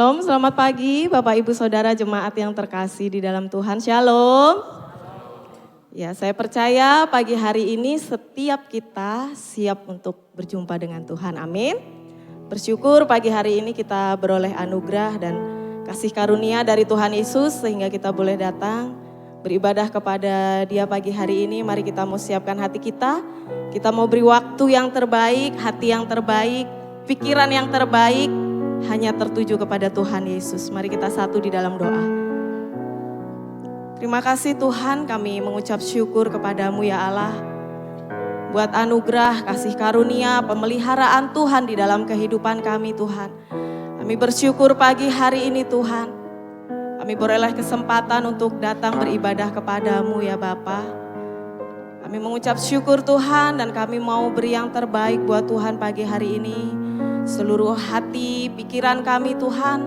Shalom, selamat pagi Bapak Ibu Saudara jemaat yang terkasih di dalam Tuhan. Shalom. Ya, saya percaya pagi hari ini setiap kita siap untuk berjumpa dengan Tuhan. Amin. Bersyukur pagi hari ini kita beroleh anugerah dan kasih karunia dari Tuhan Yesus sehingga kita boleh datang beribadah kepada Dia pagi hari ini. Mari kita mau siapkan hati kita. Kita mau beri waktu yang terbaik, hati yang terbaik, pikiran yang terbaik, hanya tertuju kepada Tuhan Yesus. Mari kita satu di dalam doa. Terima kasih Tuhan, kami mengucap syukur kepadamu ya Allah. Buat anugerah, kasih karunia, pemeliharaan Tuhan di dalam kehidupan kami Tuhan. Kami bersyukur pagi hari ini Tuhan. Kami beroleh kesempatan untuk datang beribadah kepadamu ya Bapa. Kami mengucap syukur Tuhan dan kami mau beri yang terbaik buat Tuhan pagi hari ini. Seluruh hati, pikiran kami Tuhan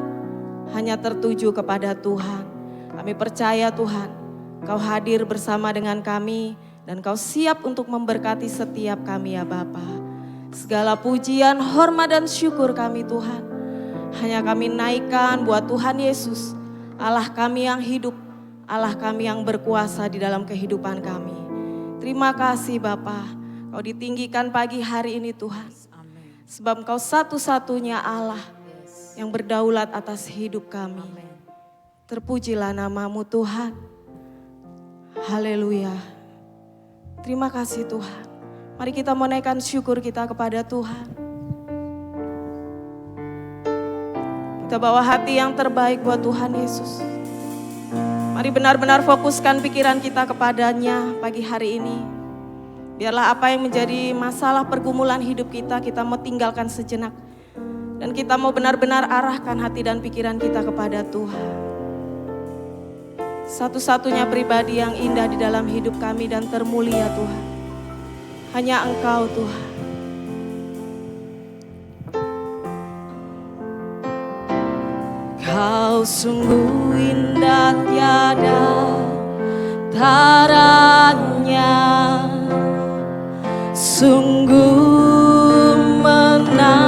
hanya tertuju kepada Tuhan. Kami percaya Tuhan, Kau hadir bersama dengan kami dan Kau siap untuk memberkati setiap kami ya Bapa. Segala pujian, hormat dan syukur kami Tuhan hanya kami naikkan buat Tuhan Yesus, Allah kami yang hidup, Allah kami yang berkuasa di dalam kehidupan kami. Terima kasih Bapa, Kau ditinggikan pagi hari ini Tuhan. Sebab Engkau satu-satunya Allah yang berdaulat atas hidup kami. Terpujilah nama-Mu Tuhan. Haleluya. Terima kasih Tuhan. Mari kita menaikkan syukur kita kepada Tuhan. Kita bawa hati yang terbaik buat Tuhan Yesus. Mari benar-benar fokuskan pikiran kita kepadanya pagi hari ini. Biarlah apa yang menjadi masalah pergumulan hidup kita mau tinggalkan sejenak. Dan kita mau benar-benar arahkan hati dan pikiran kita kepada Tuhan. Satu-satunya pribadi yang indah di dalam hidup kami dan termulia Tuhan. Hanya Engkau Tuhan. Kau sungguh indah tiada taranya. Sungguh menakjubkan,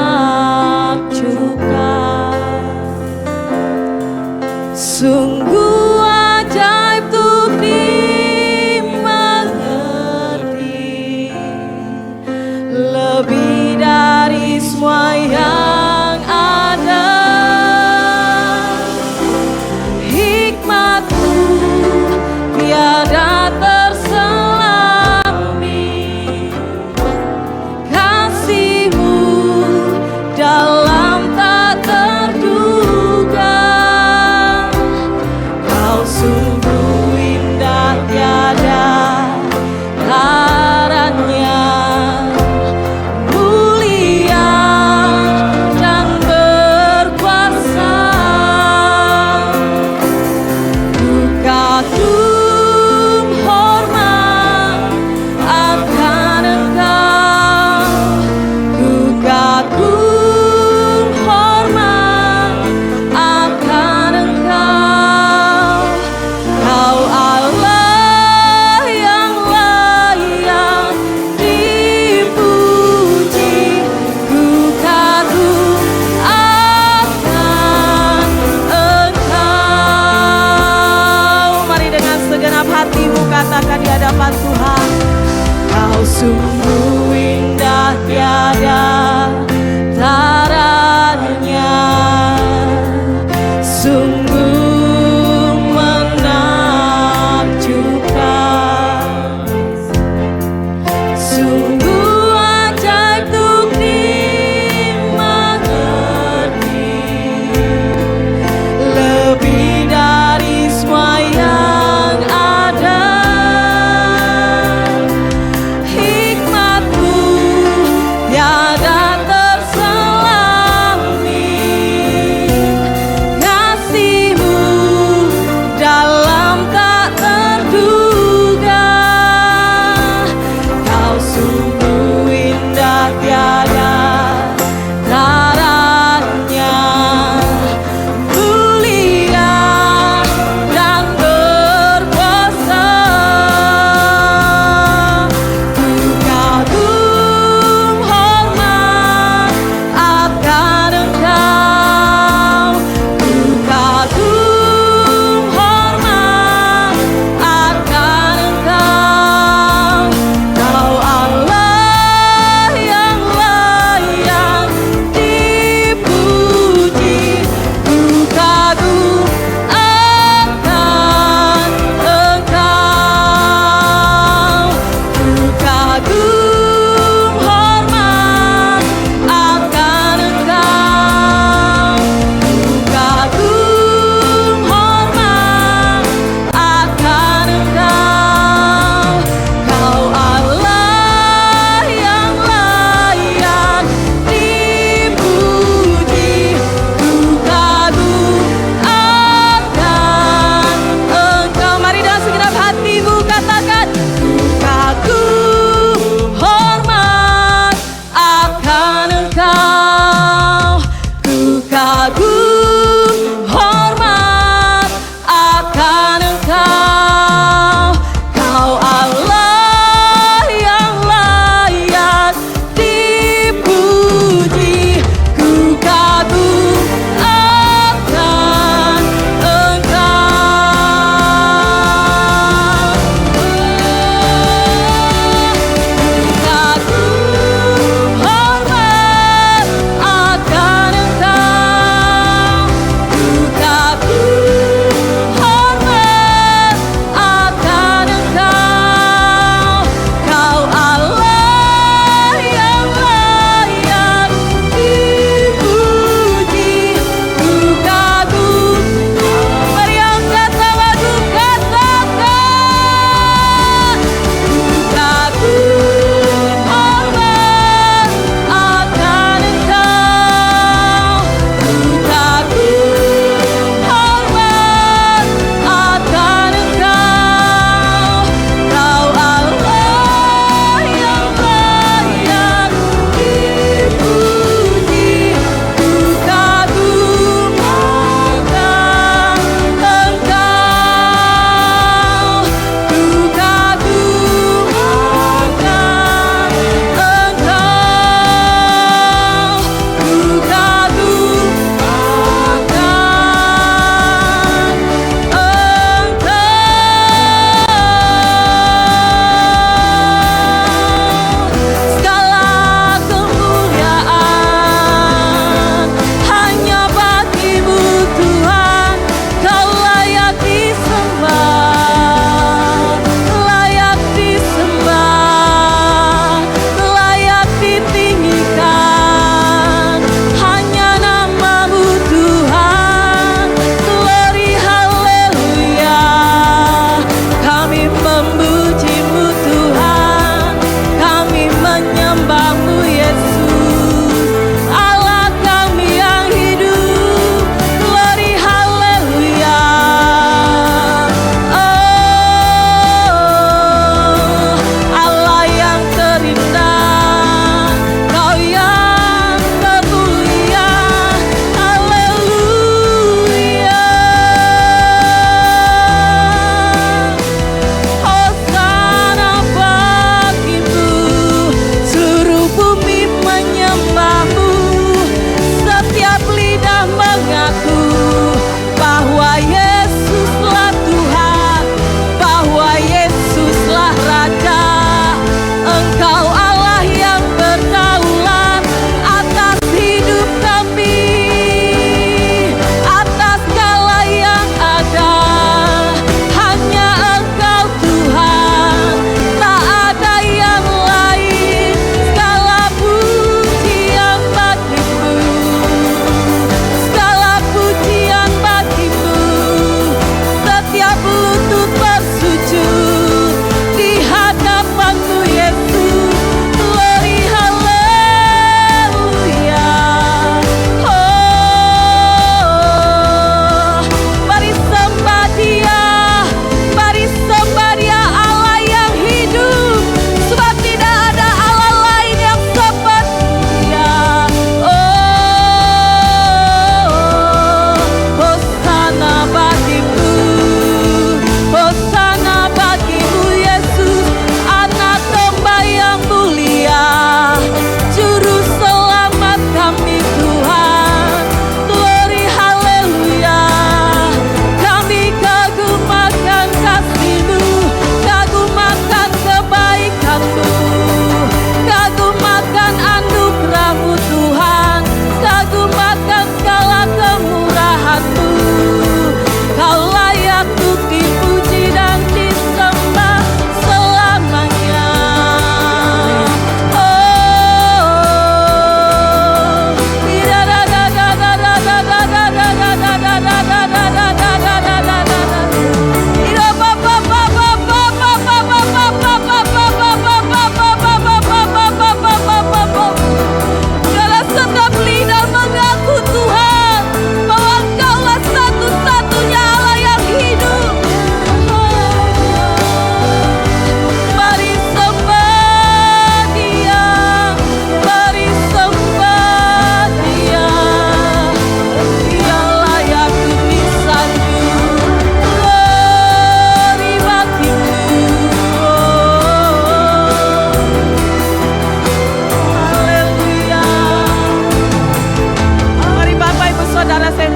sungguh ajaib untuk dimengerti, lebih dari semua yang ada. Hikmat-Mu tiada dalam tak terduga. Kau sungguh indah tiada taranya, mulia dan berkuasa. Ku kagum hormat akan Engkau, ku kagum katakan di hadapan Tuhan. Kau sungguh indah tiada taranya, sungguh menakjubkan, sungguh ajaib untuk dimengerti, lebih dari semua yang ada. Hikmat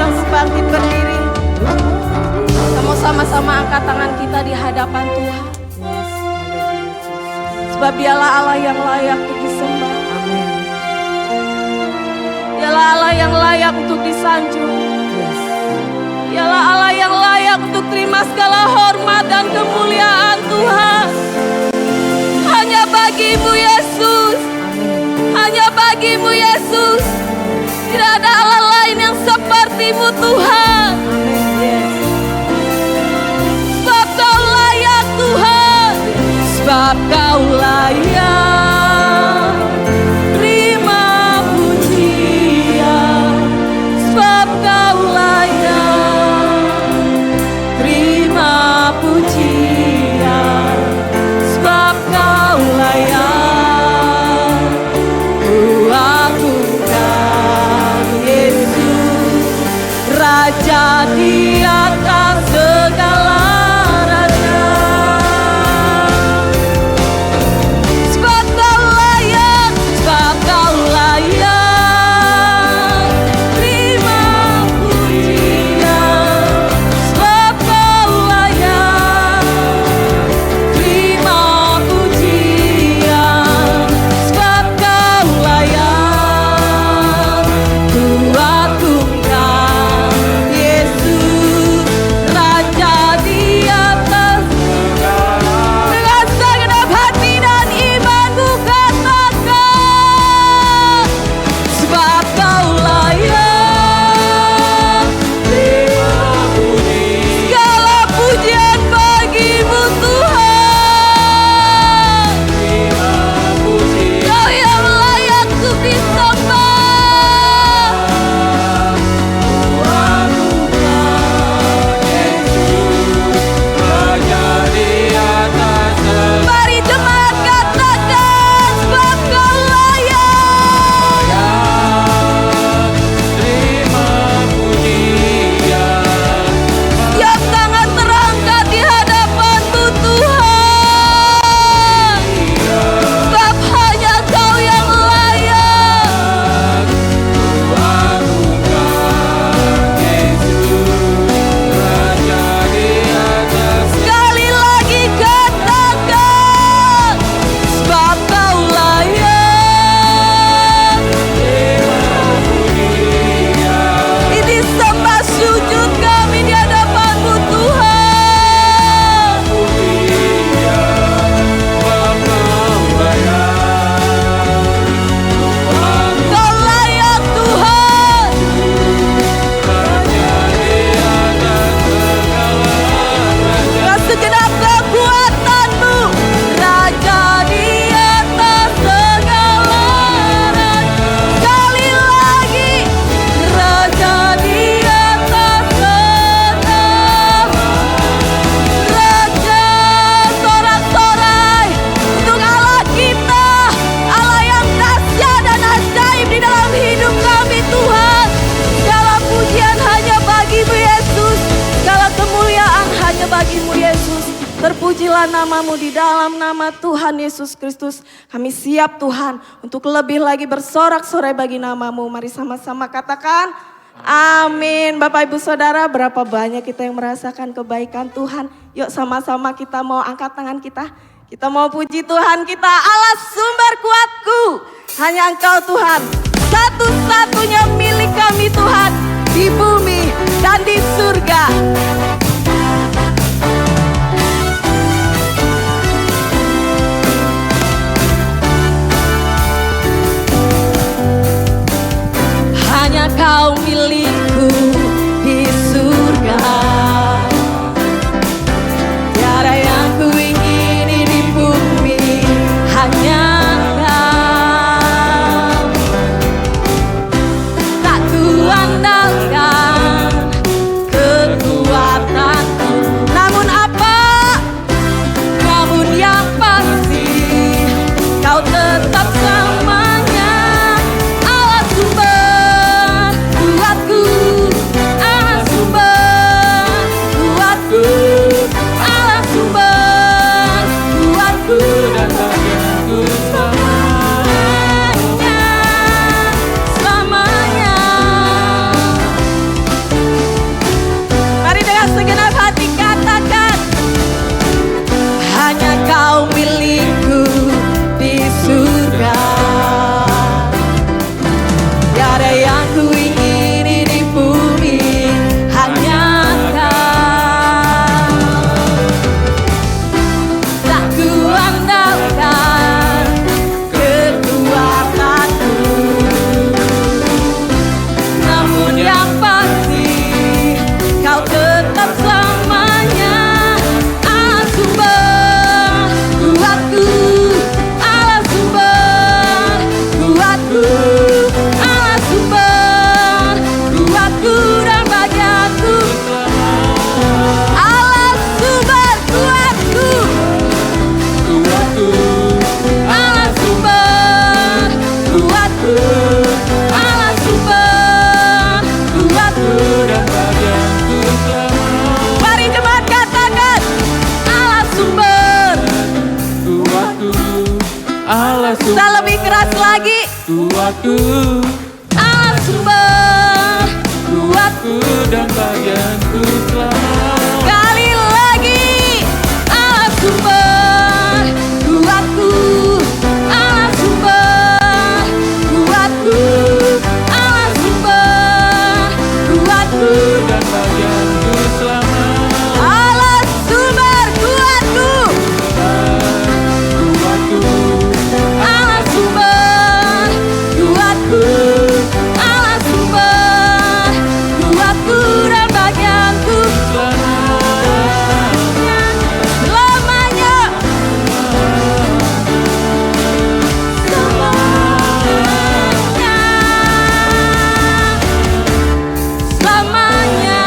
mampu bangkit berdiri. Kita mau sama-sama angkat tangan kita di hadapan Tuhan. Sebab dialah Allah yang layak untuk disembah. Dialah Allah yang layak untuk disanjung. Dialah Allah yang layak untuk terima segala hormat dan kemuliaan Tuhan. Hanya bagimu Yesus. Hanya bagimu Yesus. Tidak ada Allah lain yang sepertimu Tuhan. Sebab kau layak Tuhan. Sebab kau layak. Terima pujian. Sebab kau layak. Terima pujian. Sebab kau layak. Ku agungkan Yesus, Raja di atas segala raja. Sebab kau layak, sebab kau layak. Terima pujian. Sebab kau layak. Terima pujian. Sebab kau layak. Ku agungkan Yesus, Raja di atas. Dengan segenap hati dan imanku katakan, sebab kau layak. Segala pujian bagimu Tuhan. Kau yang layak untuk disembah. Mari jemaat katakan, sebab kau layak. Setiap tangan terangkat di hadapanmu Tuhan. Sebab hanya kau yang layak. Sekali lagi katakan, sebab kau layak. Ini sembah sujud kami di hadapanmu Tuhan. Kau layak Tuhan. Dengan segenap kekuatanmu, Raja di atas segala raja. Sekali lagi, Raja di atas segala raja. Sorak-sorai untuk Allah kita, Allah yang dahsyat dan ajaib di dalam hidup kami Tuhan. Segala pujian hanya bagimu Yesus. Segala kemuliaan hanya bagimu Yesus. Terpujilah namamu di dalam nama Tuhan Yesus Kristus. Kami siap Tuhan untuk lebih lagi bersorak-sorai bagi namamu. Mari sama-sama katakan amin. Bapak Ibu Saudara, berapa banyak kita yang merasakan kebaikan Tuhan. Yuk sama-sama kita mau angkat tangan kita. Kita mau puji Tuhan kita, Allah sumber kuatku. Hanya Engkau Tuhan, satu-satunya milik kami Tuhan, di bumi dan di surga. Hanya Kau milikku di surga. Tiada yang kuingini di bumi, hanya Kau. Tak kuandalkan kuatku, Allah sumber kuatku dan bagianku selama. Sekali lagi, Allah sumber kuatku, Allah sumber kuatku, Allah sumber kuatku Dan bagianku selama. Allah sumber kuatku, Kuatku, Allah sumber kuatku, Allah sumber kuatku dan bagianku selamanya. Selamanya.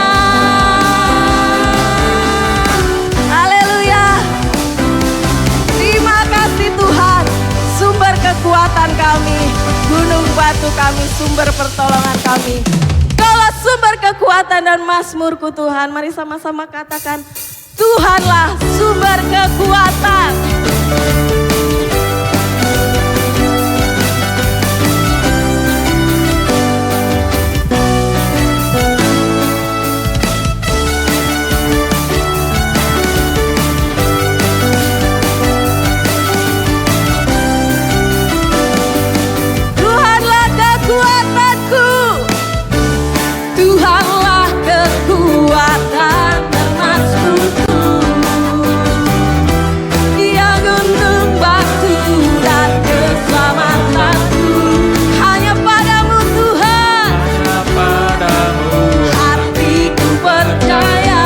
Haleluya. Terima kasih Tuhan, sumber kekuatan kami, gunung batu kami, sumber pertolongan kami. Kaulah sumber kekuatan dan mazmurku Tuhan. Mari sama-sama katakan, Tuhanlah sumber kekuatan. Tuhanlah kekuatanku, Tuhanlah kekuatan dan mazmurku. Dia gunung batu dan keselamatanku. Hanya padamu Tuhan, padamu hatiku percaya.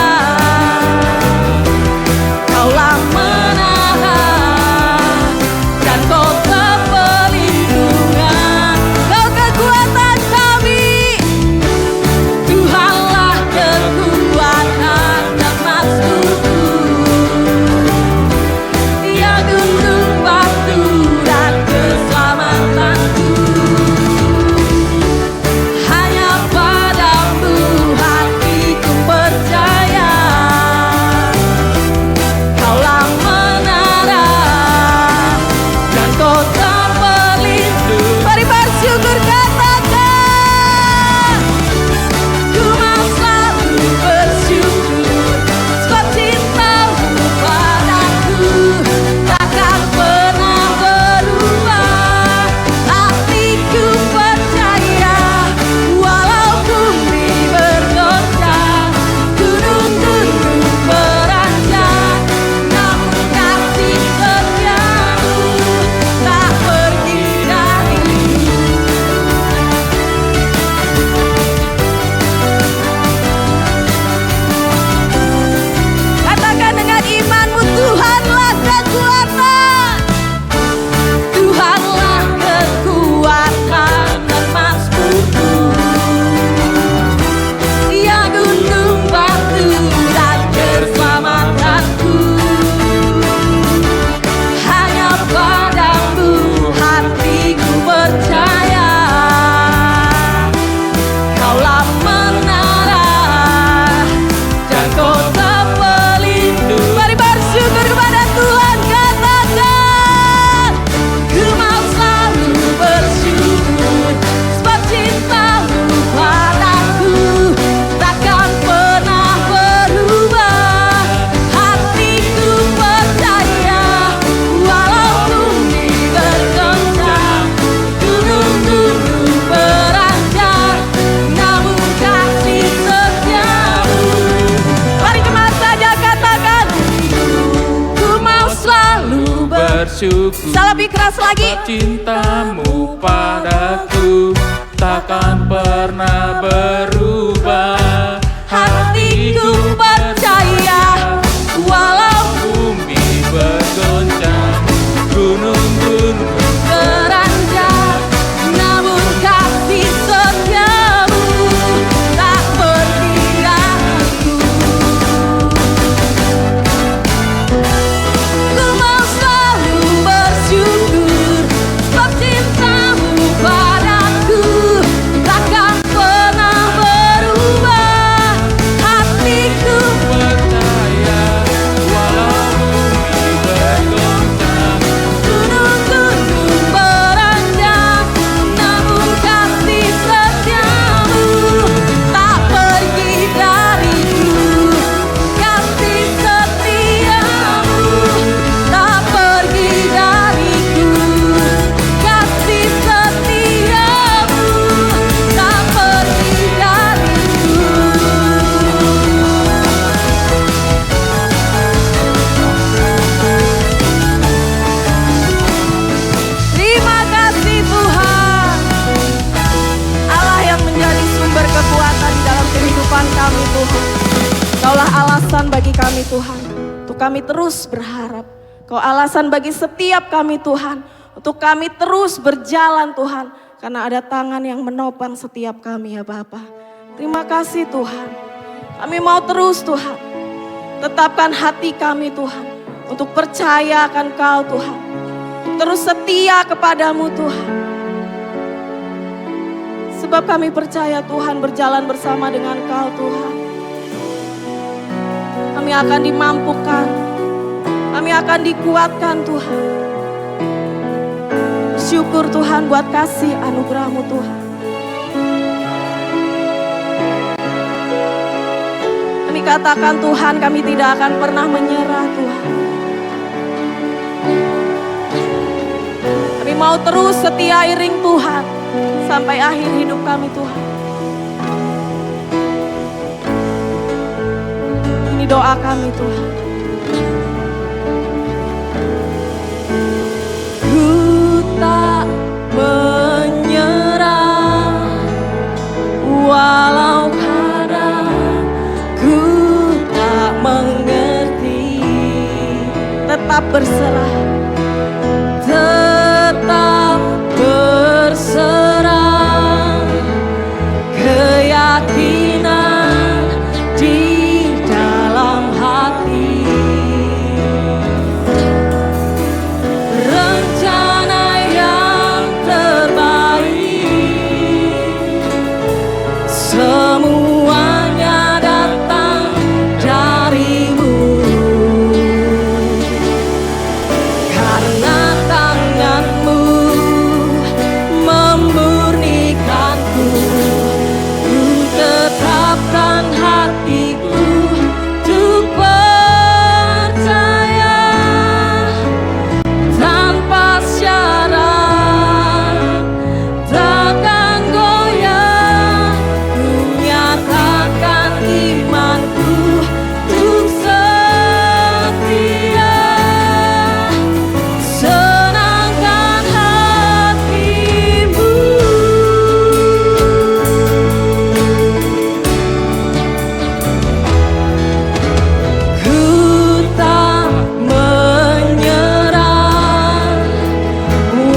Kaulah menara dan kota perlindungan. Kau kekuatan kami, Tuhanlah kekuatan dan mazmurku. Dia gunung batu dan keselamatanku. Hanya padamu hatiku percaya. Kaulah menara dan kota pelindung. Mari bersyukur katakan, ku mau selalu bersyukur, sebab cintamu padaku takkan pernah berubah. Hatiku percaya, walau bumi bergoncang, gunung-gunung beranjak, namun kasih setiamu tak pergi dariku. Katakan dengan imanmu, Tuhanlah kekuatan, Tuhanlah kekuatan dan mazmurku. Dia gunung batu dan keselamatanku. Hanya padamu hatiku percaya. Kaulah menara dan kota pelindung. Mari bersyukur kepada Tuhan, katakan, ku mau selalu bersyukur, sebab cintamu padaku takkan pernah berubah. Hatiku percaya, walau bumi bergoncang, gunung-gunung beranjak, namun kasih setiamu. Mari kemas saja katakan, ku mau selalu bersyukur. Salah lebih keras lagi. Sebab cintamu padaku takkan pernah berubah. Hatiku percaya, walau Bumi bergoncang, gunung-gunung beranjak, namun kasih setiamu tak pergi dariku. Ku mau selalu bersyukur, sebab cintamu padaku takkan pernah berubah. Engkaulah alasan bagi kami Tuhan, untuk kami terus berharap. Kau alasan bagi setiap kami Tuhan, untuk kami terus berjalan Tuhan. Karena ada tangan yang menopang setiap kami ya Bapa. Terima kasih Tuhan. Kami mau terus Tuhan, tetapkan hati kami Tuhan, untuk percaya akan Kau Tuhan. Terus setia kepadamu Tuhan. Sebab kami percaya Tuhan berjalan bersama dengan Kau Tuhan. Kami akan dimampukan, kami akan dikuatkan Tuhan. Syukur Tuhan buat kasih anugerah-Mu Tuhan. Kami katakan Tuhan, kami tidak akan pernah menyerah Tuhan. Kami mau terus setia iring Tuhan sampai akhir hidup kami Tuhan. Ini doa kami Tuhan. Ku tak menyerah walau kadang ku tak mengerti. Tetap berserah, tetap berserah, keyakinan di dalam hati. Rencana yang terbaik, semuanya datang darimu. Karena tanganmu memurnikanku, ku tetapkan hatiku untuk percaya tanpa syarat, takkan goyah. Ku nyatakan imanku untuk setia, senangkan hatimu. Ku tak menyerah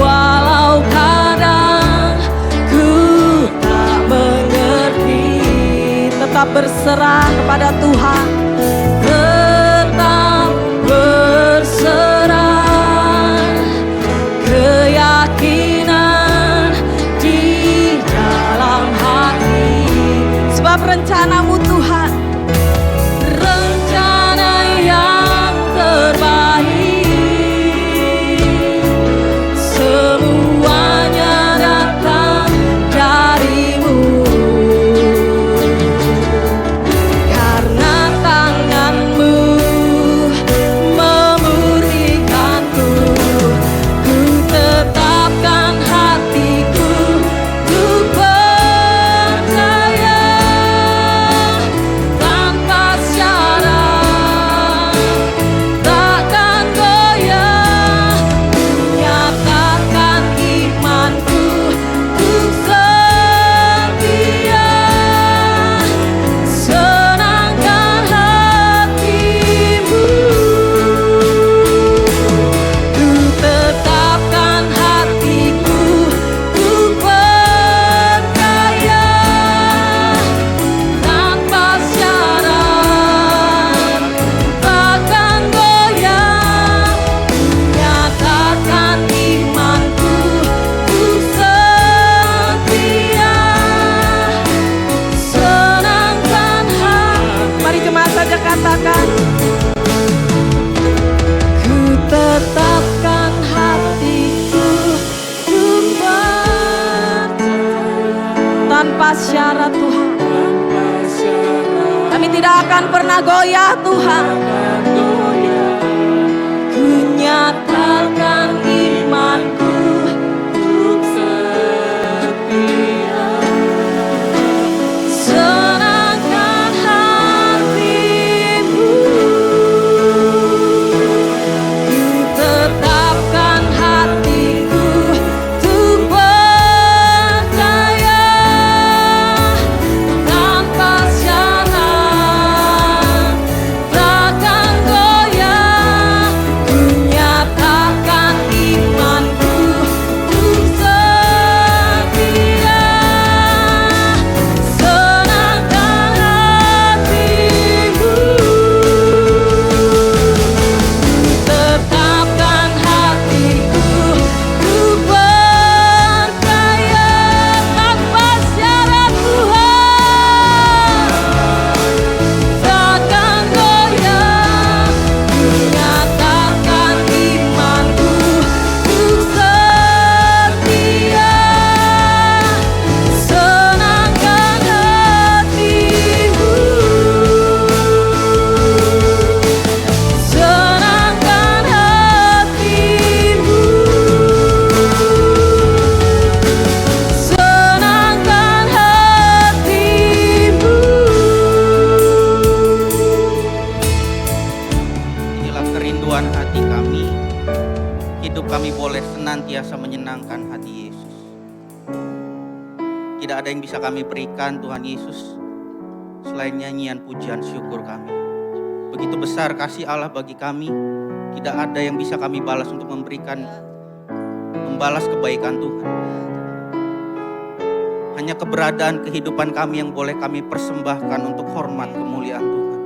walau kadang ku tak mengerti. Tetap berserah kepada Tuhan, tetap berserah, keyakinan di dalam hati. Sebab rencana-Mu Tuhan, rencana yang terbaik, semuanya datang darimu. Karena tanganmu memurnikanku, ku tetapkan hatiku untuk percaya tanpa syarat, takkan goyah. Nyatakan imanku untuk setia, senangkan hatimu. Ku tetapkan hatiku untuk percaya tanpa syarat, takkan goyah. Nyatakan imanku untuk setia, senangkan hati. Mari jemaat saja katakan, ku tetapkan hatiku untuk percaya tanpa syarat Tuhan. Kami tidak akan pernah goyah Tuhan. Ku nyatakan imanku untuk setia, senangkan hatimu. Ku tetapkan hatiku untuk percaya tanpa syarat, kami boleh senantiasa menyenangkan hati Yesus. Tidak ada yang bisa kami berikan Tuhan Yesus selain nyanyian pujian syukur kami. Begitu besar kasih Allah bagi kami, tidak ada yang bisa kami balas untuk membalas kebaikan Tuhan. Hanya keberadaan kehidupan kami yang boleh kami persembahkan untuk hormat kemuliaan Tuhan.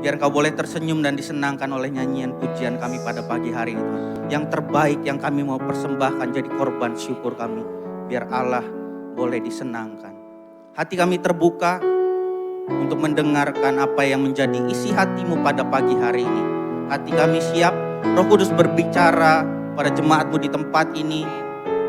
Biar Engkau boleh tersenyum dan disenangkan oleh nyanyian pujian kami pada pagi hari ini Tuhan. Yang terbaik yang kami mau persembahkan jadi korban syukur kami. Biar Allah boleh disenangkan. Hati kami terbuka untuk mendengarkan apa yang menjadi isi hati-Mu pada pagi hari ini. Hati kami siap, Roh Kudus berbicara pada jemaat-Mu di tempat ini.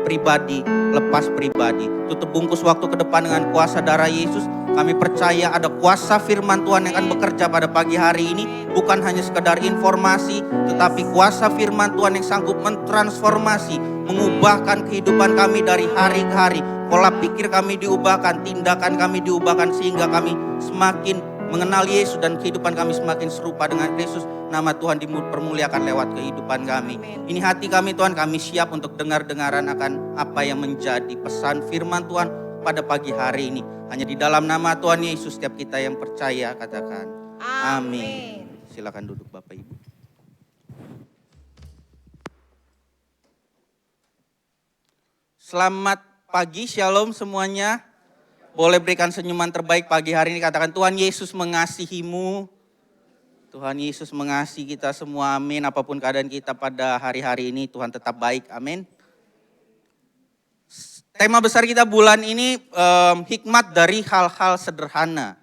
Pribadi, lepas pribadi. Tutup bungkus waktu ke depan dengan kuasa darah Yesus. Kami percaya ada kuasa firman Tuhan yang akan bekerja pada pagi hari ini. Bukan hanya sekedar informasi, tetapi kuasa firman Tuhan yang sanggup mentransformasi, mengubahkan kehidupan kami dari hari ke hari. Pola pikir kami diubahkan, tindakan kami diubahkan, sehingga kami semakin mengenal Yesus dan kehidupan kami semakin serupa dengan Yesus. Nama Tuhan dipermuliakan lewat kehidupan kami. Ini hati kami Tuhan, kami siap untuk dengar-dengaran akan apa yang menjadi pesan firman Tuhan pada pagi hari ini. Hanya di dalam nama Tuhan Yesus setiap kita yang percaya katakan amin. Silakan duduk Bapak Ibu. Selamat pagi, shalom semuanya. Boleh berikan senyuman terbaik pagi hari ini, katakan Tuhan Yesus mengasihimu. Tuhan Yesus mengasihi kita semua, amin. Apapun keadaan kita pada hari-hari ini, Tuhan tetap baik, amin. Tema besar kita bulan ini hikmat dari hal-hal sederhana.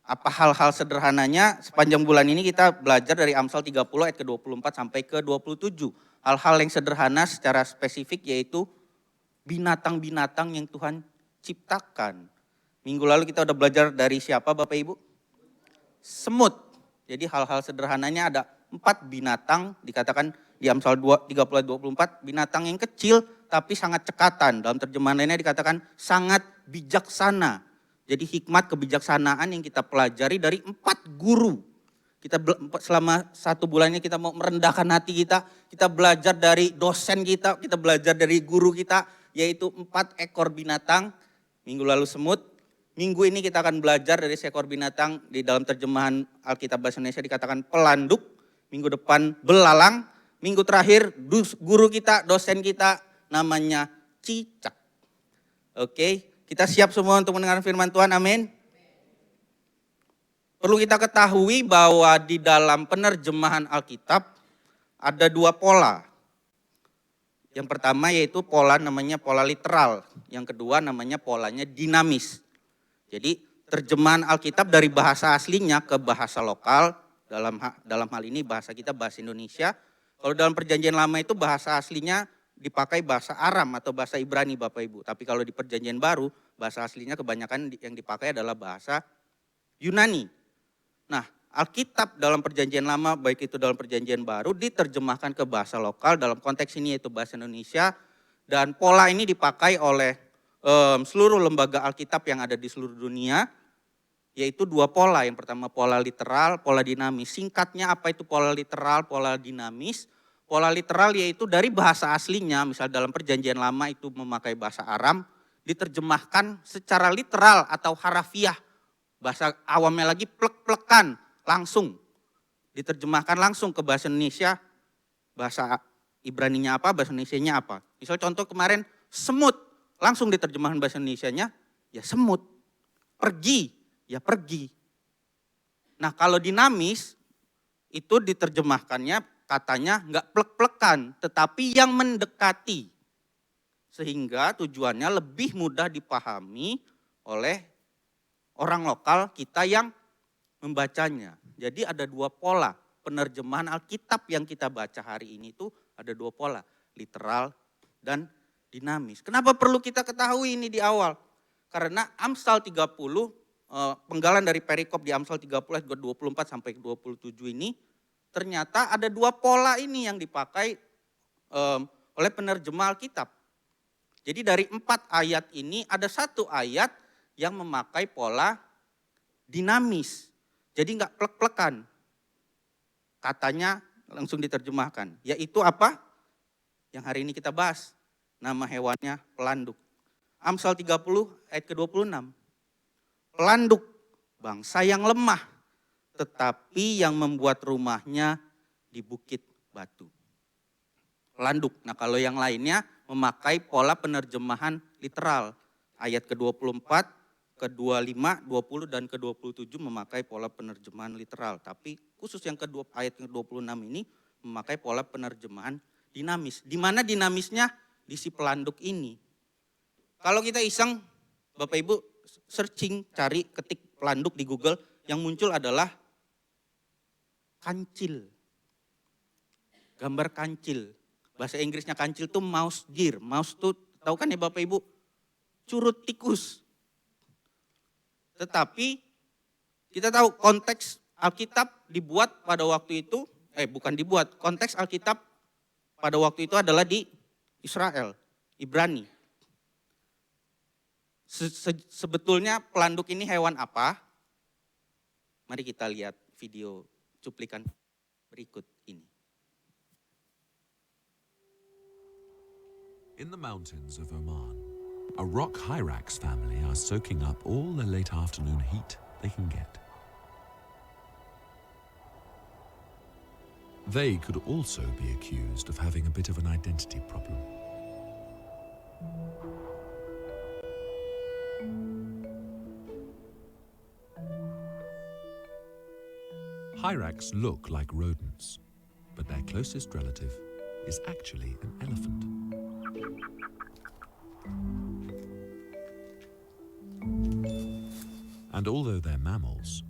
Apa hal-hal sederhananya? Sepanjang bulan ini kita belajar dari Amsal 30 ayat ke-24 sampai ke-27. Hal-hal yang sederhana secara spesifik yaitu binatang-binatang yang Tuhan ciptakan. Minggu lalu kita udah belajar dari siapa Bapak Ibu? Semut. Jadi hal-hal sederhananya ada 4 binatang, dikatakan di Amsal 30-24, binatang yang kecil tapi sangat cekatan. Dalam terjemahan lainnya dikatakan sangat bijaksana. Jadi hikmat kebijaksanaan yang kita pelajari dari 4 guru. Kita selama 1 bulan ini kita mau merendahkan hati kita belajar dari dosen kita belajar dari guru kita, yaitu 4 ekor binatang. Minggu lalu semut. Minggu ini kita akan belajar dari seekor binatang, di dalam terjemahan Alkitab Bahasa Indonesia dikatakan pelanduk. Minggu depan belalang. Minggu terakhir guru kita, dosen kita namanya cicak. Oke, kita siap semua untuk mendengar firman Tuhan, amin. Perlu kita ketahui bahwa di dalam penerjemahan Alkitab ada 2 pola. Yang pertama yaitu pola namanya pola literal. Yang kedua namanya polanya dinamis. Jadi terjemahan Alkitab dari bahasa aslinya ke bahasa lokal, dalam hal ini bahasa kita bahasa Indonesia. Kalau dalam perjanjian lama itu bahasa aslinya dipakai bahasa Aram atau bahasa Ibrani Bapak Ibu. Tapi kalau di perjanjian baru bahasa aslinya kebanyakan yang dipakai adalah bahasa Yunani. Nah, Alkitab dalam perjanjian lama baik itu dalam perjanjian baru diterjemahkan ke bahasa lokal, dalam konteks ini yaitu bahasa Indonesia. Dan pola ini dipakai oleh seluruh lembaga Alkitab yang ada di seluruh dunia, yaitu 2 pola. Yang pertama pola literal, pola dinamis. Singkatnya apa itu pola literal, pola dinamis? Pola literal yaitu dari bahasa aslinya, misal dalam perjanjian lama itu memakai bahasa Aram, diterjemahkan secara literal atau harafiah. Bahasa awamnya lagi plek-plekan, langsung. Diterjemahkan langsung ke bahasa Indonesia, bahasa Ibraninya apa, bahasa Indonesianya apa. Misal contoh kemarin semut. Langsung diterjemahkan bahasa Indonesianya, ya semut. Pergi, ya pergi. Nah kalau dinamis, itu diterjemahkannya katanya enggak plek-plekan, tetapi yang mendekati. Sehingga tujuannya lebih mudah dipahami oleh orang lokal kita yang membacanya. Jadi ada 2 pola penerjemahan Alkitab yang kita baca hari ini itu ada 2 pola, literal dan dinamis. Kenapa perlu kita ketahui ini di awal? Karena Amsal 30, penggalan dari perikop di Amsal 30 ayat 24 sampai 27 ini, ternyata ada 2 pola ini yang dipakai oleh penerjemah Alkitab. Jadi dari 4 ayat ini ada 1 ayat yang memakai pola dinamis. Jadi enggak plek-plekan. Katanya langsung diterjemahkan. Yaitu apa? Yang hari ini kita bahas. Nama hewannya pelanduk. Amsal 30 ayat ke-26. Pelanduk, bangsa yang lemah, tetapi yang membuat rumahnya di bukit batu. Pelanduk. Nah kalau yang lainnya memakai pola penerjemahan literal. Ayat ke-24, ke-25, 20 dan ke-27 memakai pola penerjemahan literal. Tapi khusus yang ayat ke-26 ini memakai pola penerjemahan dinamis. Di mana dinamisnya? Di si pelanduk ini. Kalau kita iseng, Bapak Ibu searching, cari, ketik pelanduk di Google, yang muncul adalah kancil. Gambar kancil. Bahasa Inggrisnya kancil itu mouse deer. Mouse itu, tahu kan ya Bapak Ibu? Curut tikus. Tetapi kita tahu konteks Alkitab dibuat pada waktu itu, bukan dibuat, konteks Alkitab pada waktu itu adalah di Israel, Ibrani. Sebetulnya pelanduk ini hewan apa? Mari kita lihat video cuplikan berikut ini. In the mountains of Oman, a rock hyrax family are soaking up all the late afternoon heat they can get. They could also be accused of having a bit of an identity problem. Hyrax look like rodents, but their closest relative is actually an elephant. And although they're mammals,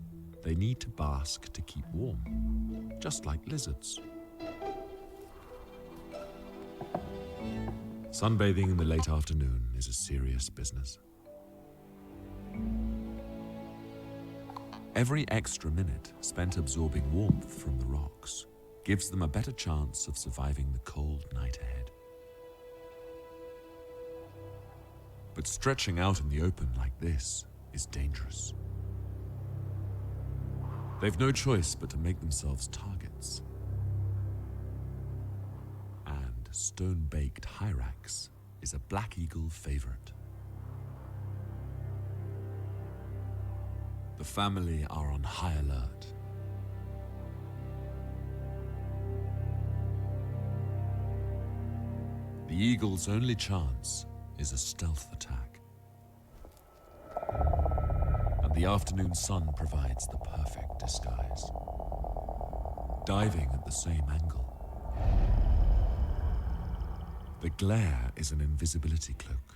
they need to bask to keep warm, just like lizards. Sunbathing in the late afternoon is a serious business. Every extra minute spent absorbing warmth from the rocks gives them a better chance of surviving the cold night ahead. But stretching out in the open like this is dangerous. They've no choice but to make themselves targets. And stone-baked hyrax is a black eagle favorite. The family are on high alert. The eagle's only chance is a stealth attack. And the afternoon sun provides the perfect disguise. Diving at the same angle. The glare is an invisibility cloak.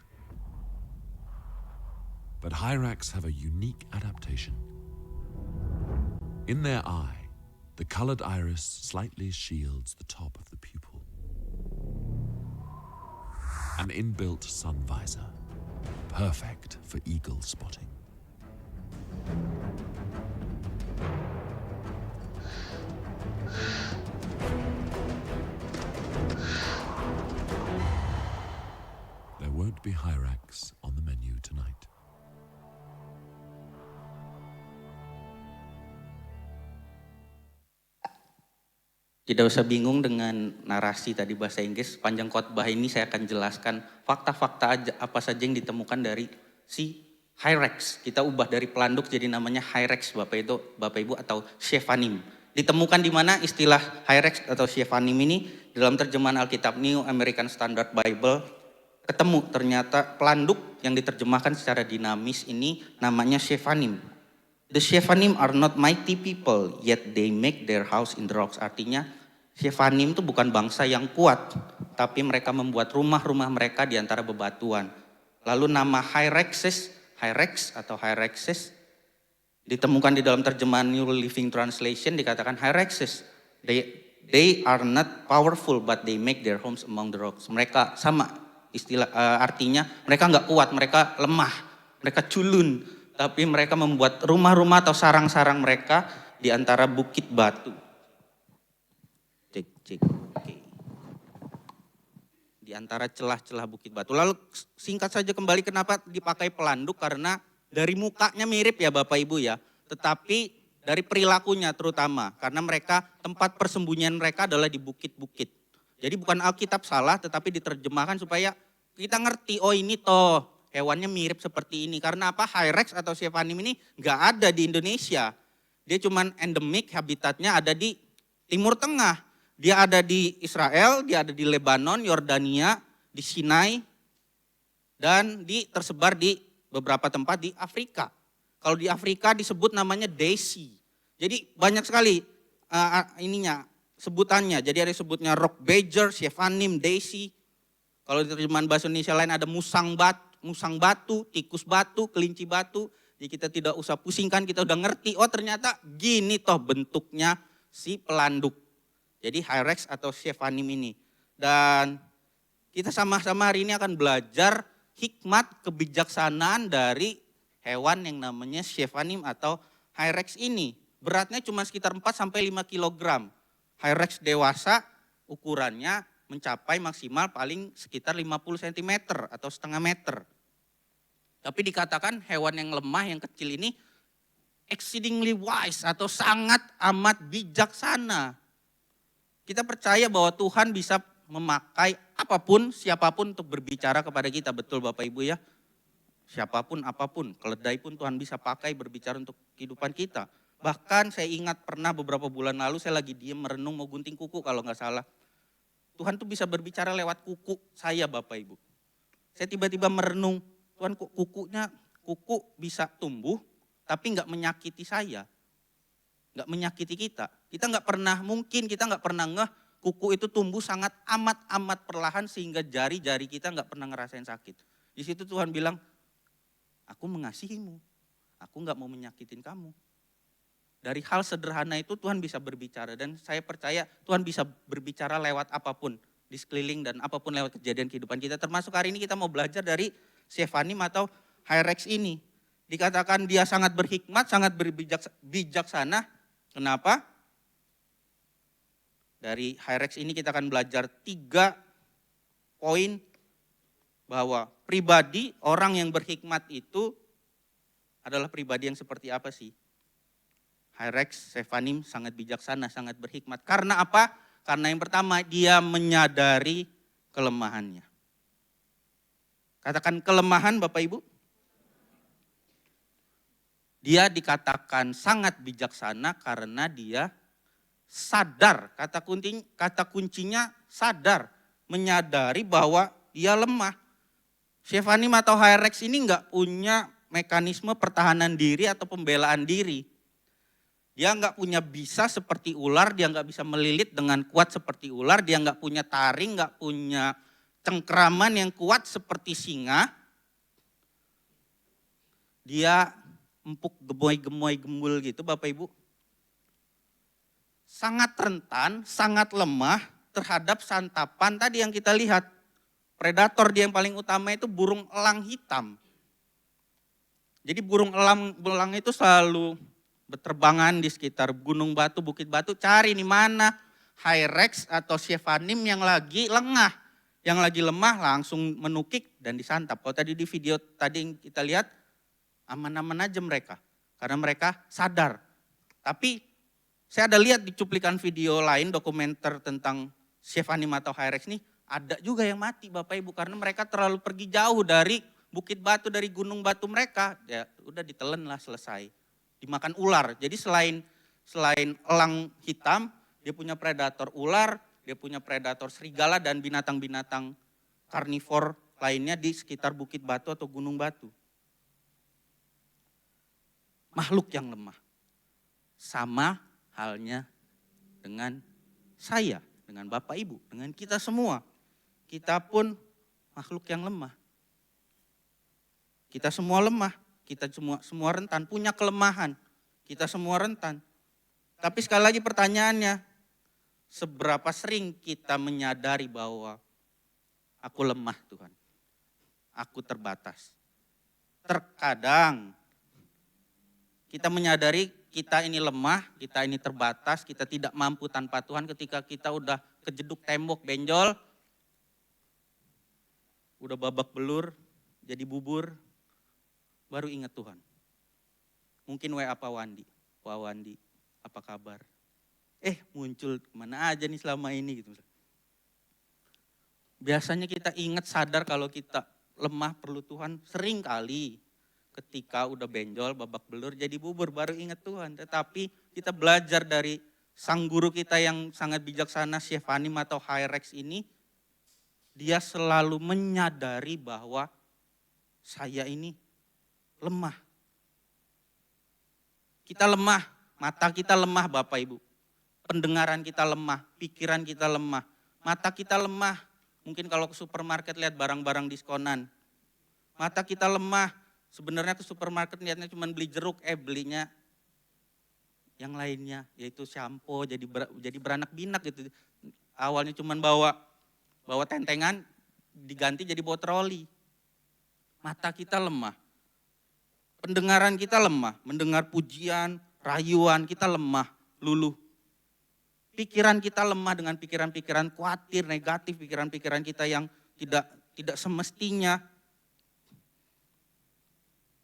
But hyrax have a unique adaptation. In their eye, the colored iris slightly shields the top of the pupil. An inbuilt sun visor, perfect for eagle spotting. There won't be hyrax on the menu tonight. Tidak usah bingung dengan narasi tadi bahasa Inggris. Panjang khotbah ini saya akan jelaskan fakta-fakta aja apa saja yang ditemukan dari si hyrax. Kita ubah dari pelanduk jadi namanya hyrax Bapak Ibu atau Shephanim. Ditemukan di mana istilah hyrax atau Shephanim ini dalam terjemahan Alkitab New American Standard Bible ketemu ternyata pelanduk yang diterjemahkan secara dinamis ini namanya Shephanim. The Shephanim are not mighty people, yet they make their house in the rocks. Artinya Shephanim itu bukan bangsa yang kuat, tapi mereka membuat rumah-rumah mereka di antara bebatuan. Lalu nama hyrax atau hyraxes ditemukan di dalam terjemahan New Living Translation dikatakan hyraxes. They are not powerful, but they make their homes among the rocks. Mereka sama artinya mereka nggak kuat, mereka lemah, mereka culun. Tapi mereka membuat rumah-rumah atau sarang-sarang mereka di antara bukit batu. Cek. Oke. Di antara celah-celah bukit batu. Lalu singkat saja kembali kenapa dipakai pelanduk, karena dari mukanya mirip ya Bapak Ibu ya. Tetapi Dari perilakunya terutama, karena mereka tempat persembunyian mereka adalah di bukit-bukit. Jadi bukan Alkitab salah, tetapi diterjemahkan supaya kita ngerti, oh ini toh hewannya mirip seperti ini. Karena apa? Hyrax atau Sephanim ini nggak ada di Indonesia. Dia cuman endemik, habitatnya ada di Timur Tengah. Dia ada di Israel, dia ada di Lebanon, Yordania, di Sinai, dan tersebar di beberapa tempat di Afrika. Kalau di Afrika disebut namanya Daisy. Jadi banyak sekali sebutannya. Jadi ada sebutnya rock badger, Sephanim, Daisy. Kalau di terjemahan bahasa Indonesia lain ada musang batu, tikus batu, kelinci batu. Jadi kita tidak usah pusingkan, kita udah ngerti. Oh ternyata gini toh bentuknya si pelanduk. Jadi Hyrax atau Sephanim ini. Dan kita sama-sama hari ini akan belajar hikmat kebijaksanaan dari hewan yang namanya Sephanim atau Hyrax ini. Beratnya cuma sekitar 4-5 kilogram. Hyrax dewasa ukurannya mencapai maksimal paling sekitar 50 cm atau setengah meter. Tapi dikatakan hewan yang lemah, yang kecil ini exceedingly wise atau sangat amat bijaksana. Kita percaya bahwa Tuhan bisa memakai apapun, siapapun untuk berbicara kepada kita. Betul Bapak Ibu ya? Siapapun, apapun, keledai pun Tuhan bisa pakai berbicara untuk kehidupan kita. Bahkan saya ingat pernah beberapa bulan lalu saya lagi diem merenung mau gunting kuku kalau nggak salah. Tuhan tuh bisa berbicara lewat kuku saya Bapak Ibu. Saya tiba-tiba merenung, Tuhan kok kuku bisa tumbuh tapi nggak menyakiti saya. Nggak menyakiti kita. Kita nggak pernah ngeh kuku itu tumbuh sangat amat perlahan sehingga jari-jari kita nggak pernah ngerasain sakit. Di situ Tuhan bilang, aku mengasihimu, aku nggak mau menyakitin kamu. Dari hal sederhana itu Tuhan bisa berbicara dan saya percaya Tuhan bisa berbicara lewat apapun di sekeliling dan apapun lewat kejadian kehidupan kita. Termasuk hari ini kita mau belajar dari Sephanim atau Hyrax ini. Dikatakan dia sangat berhikmat, sangat bijaksana. Kenapa? Dari Hyrax ini kita akan belajar 3 poin bahwa pribadi orang yang berhikmat itu adalah pribadi yang seperti apa sih? Hyrax, Sephanim sangat bijaksana, sangat berhikmat. Karena apa? Karena yang pertama dia menyadari kelemahannya. Katakan kelemahan Bapak Ibu. Dia dikatakan sangat bijaksana karena dia sadar. Kata kuncinya sadar, menyadari bahwa dia lemah. Sephanim atau Hyrax ini enggak punya mekanisme pertahanan diri atau pembelaan diri. Dia enggak punya bisa seperti ular, dia enggak bisa melilit dengan kuat seperti ular, dia enggak punya taring, enggak punya cengkraman yang kuat seperti singa. Dia empuk gemoy gembul gitu Bapak Ibu. Sangat rentan, sangat lemah terhadap santapan tadi yang kita lihat. Predator dia yang paling utama itu burung elang hitam. Jadi burung elang itu selalu berterbangan di sekitar gunung batu, bukit batu, cari nih mana Hyrax atau Sephanim yang lagi lengah. Yang lagi lemah langsung menukik dan disantap. Kalau tadi di video tadi yang kita lihat, aman-aman aja mereka. Karena mereka sadar. Tapi saya ada lihat di cuplikan video lain, dokumenter tentang Sephanim atau Hyrax nih, ada juga yang mati Bapak Ibu. Karena mereka terlalu pergi jauh dari bukit batu, dari gunung batu mereka. Ya udah ditelan lah selesai. Dimakan ular. Jadi selain elang hitam, dia punya predator ular, dia punya predator serigala dan binatang-binatang karnivor lainnya di sekitar bukit batu atau gunung batu. Makhluk yang lemah. Sama halnya dengan saya, dengan Bapak Ibu, dengan kita semua. Kita pun makhluk yang lemah. Kita semua lemah, kita semua rentan, punya kelemahan. Kita semua rentan. Tapi sekali lagi pertanyaannya, seberapa sering kita menyadari bahwa aku lemah Tuhan, aku terbatas. Terkadang kita menyadari kita ini lemah, kita ini terbatas, kita tidak mampu tanpa Tuhan ketika kita udah kejeduk tembok benjol, udah babak belur, jadi bubur, baru ingat Tuhan. Mungkin WA Pak Wandi, Wah Wandi, apa kabar? Muncul kemana aja nih selama ini gitu. Biasanya kita ingat sadar kalau kita lemah perlu Tuhan sering kali ketika udah benjol babak belur jadi bubur baru ingat Tuhan. Tetapi kita belajar dari sang guru kita yang sangat bijaksana Syefanim atau Hyrex ini, dia selalu menyadari bahwa saya ini lemah. Kita lemah, mata kita lemah Bapak Ibu. Pendengaran kita lemah, pikiran kita lemah, mata kita lemah. Mungkin kalau ke supermarket lihat barang-barang diskonan. Mata kita lemah, sebenarnya ke supermarket lihatnya cuma beli jeruk, belinya yang lainnya, yaitu shampoo, jadi beranak binak gitu. Awalnya cuma bawa tentengan, diganti jadi bawa troli. Mata kita lemah. Pendengaran kita lemah, mendengar pujian, rayuan kita lemah, luluh. Pikiran kita lemah dengan pikiran-pikiran khawatir, negatif, pikiran-pikiran kita yang tidak semestinya.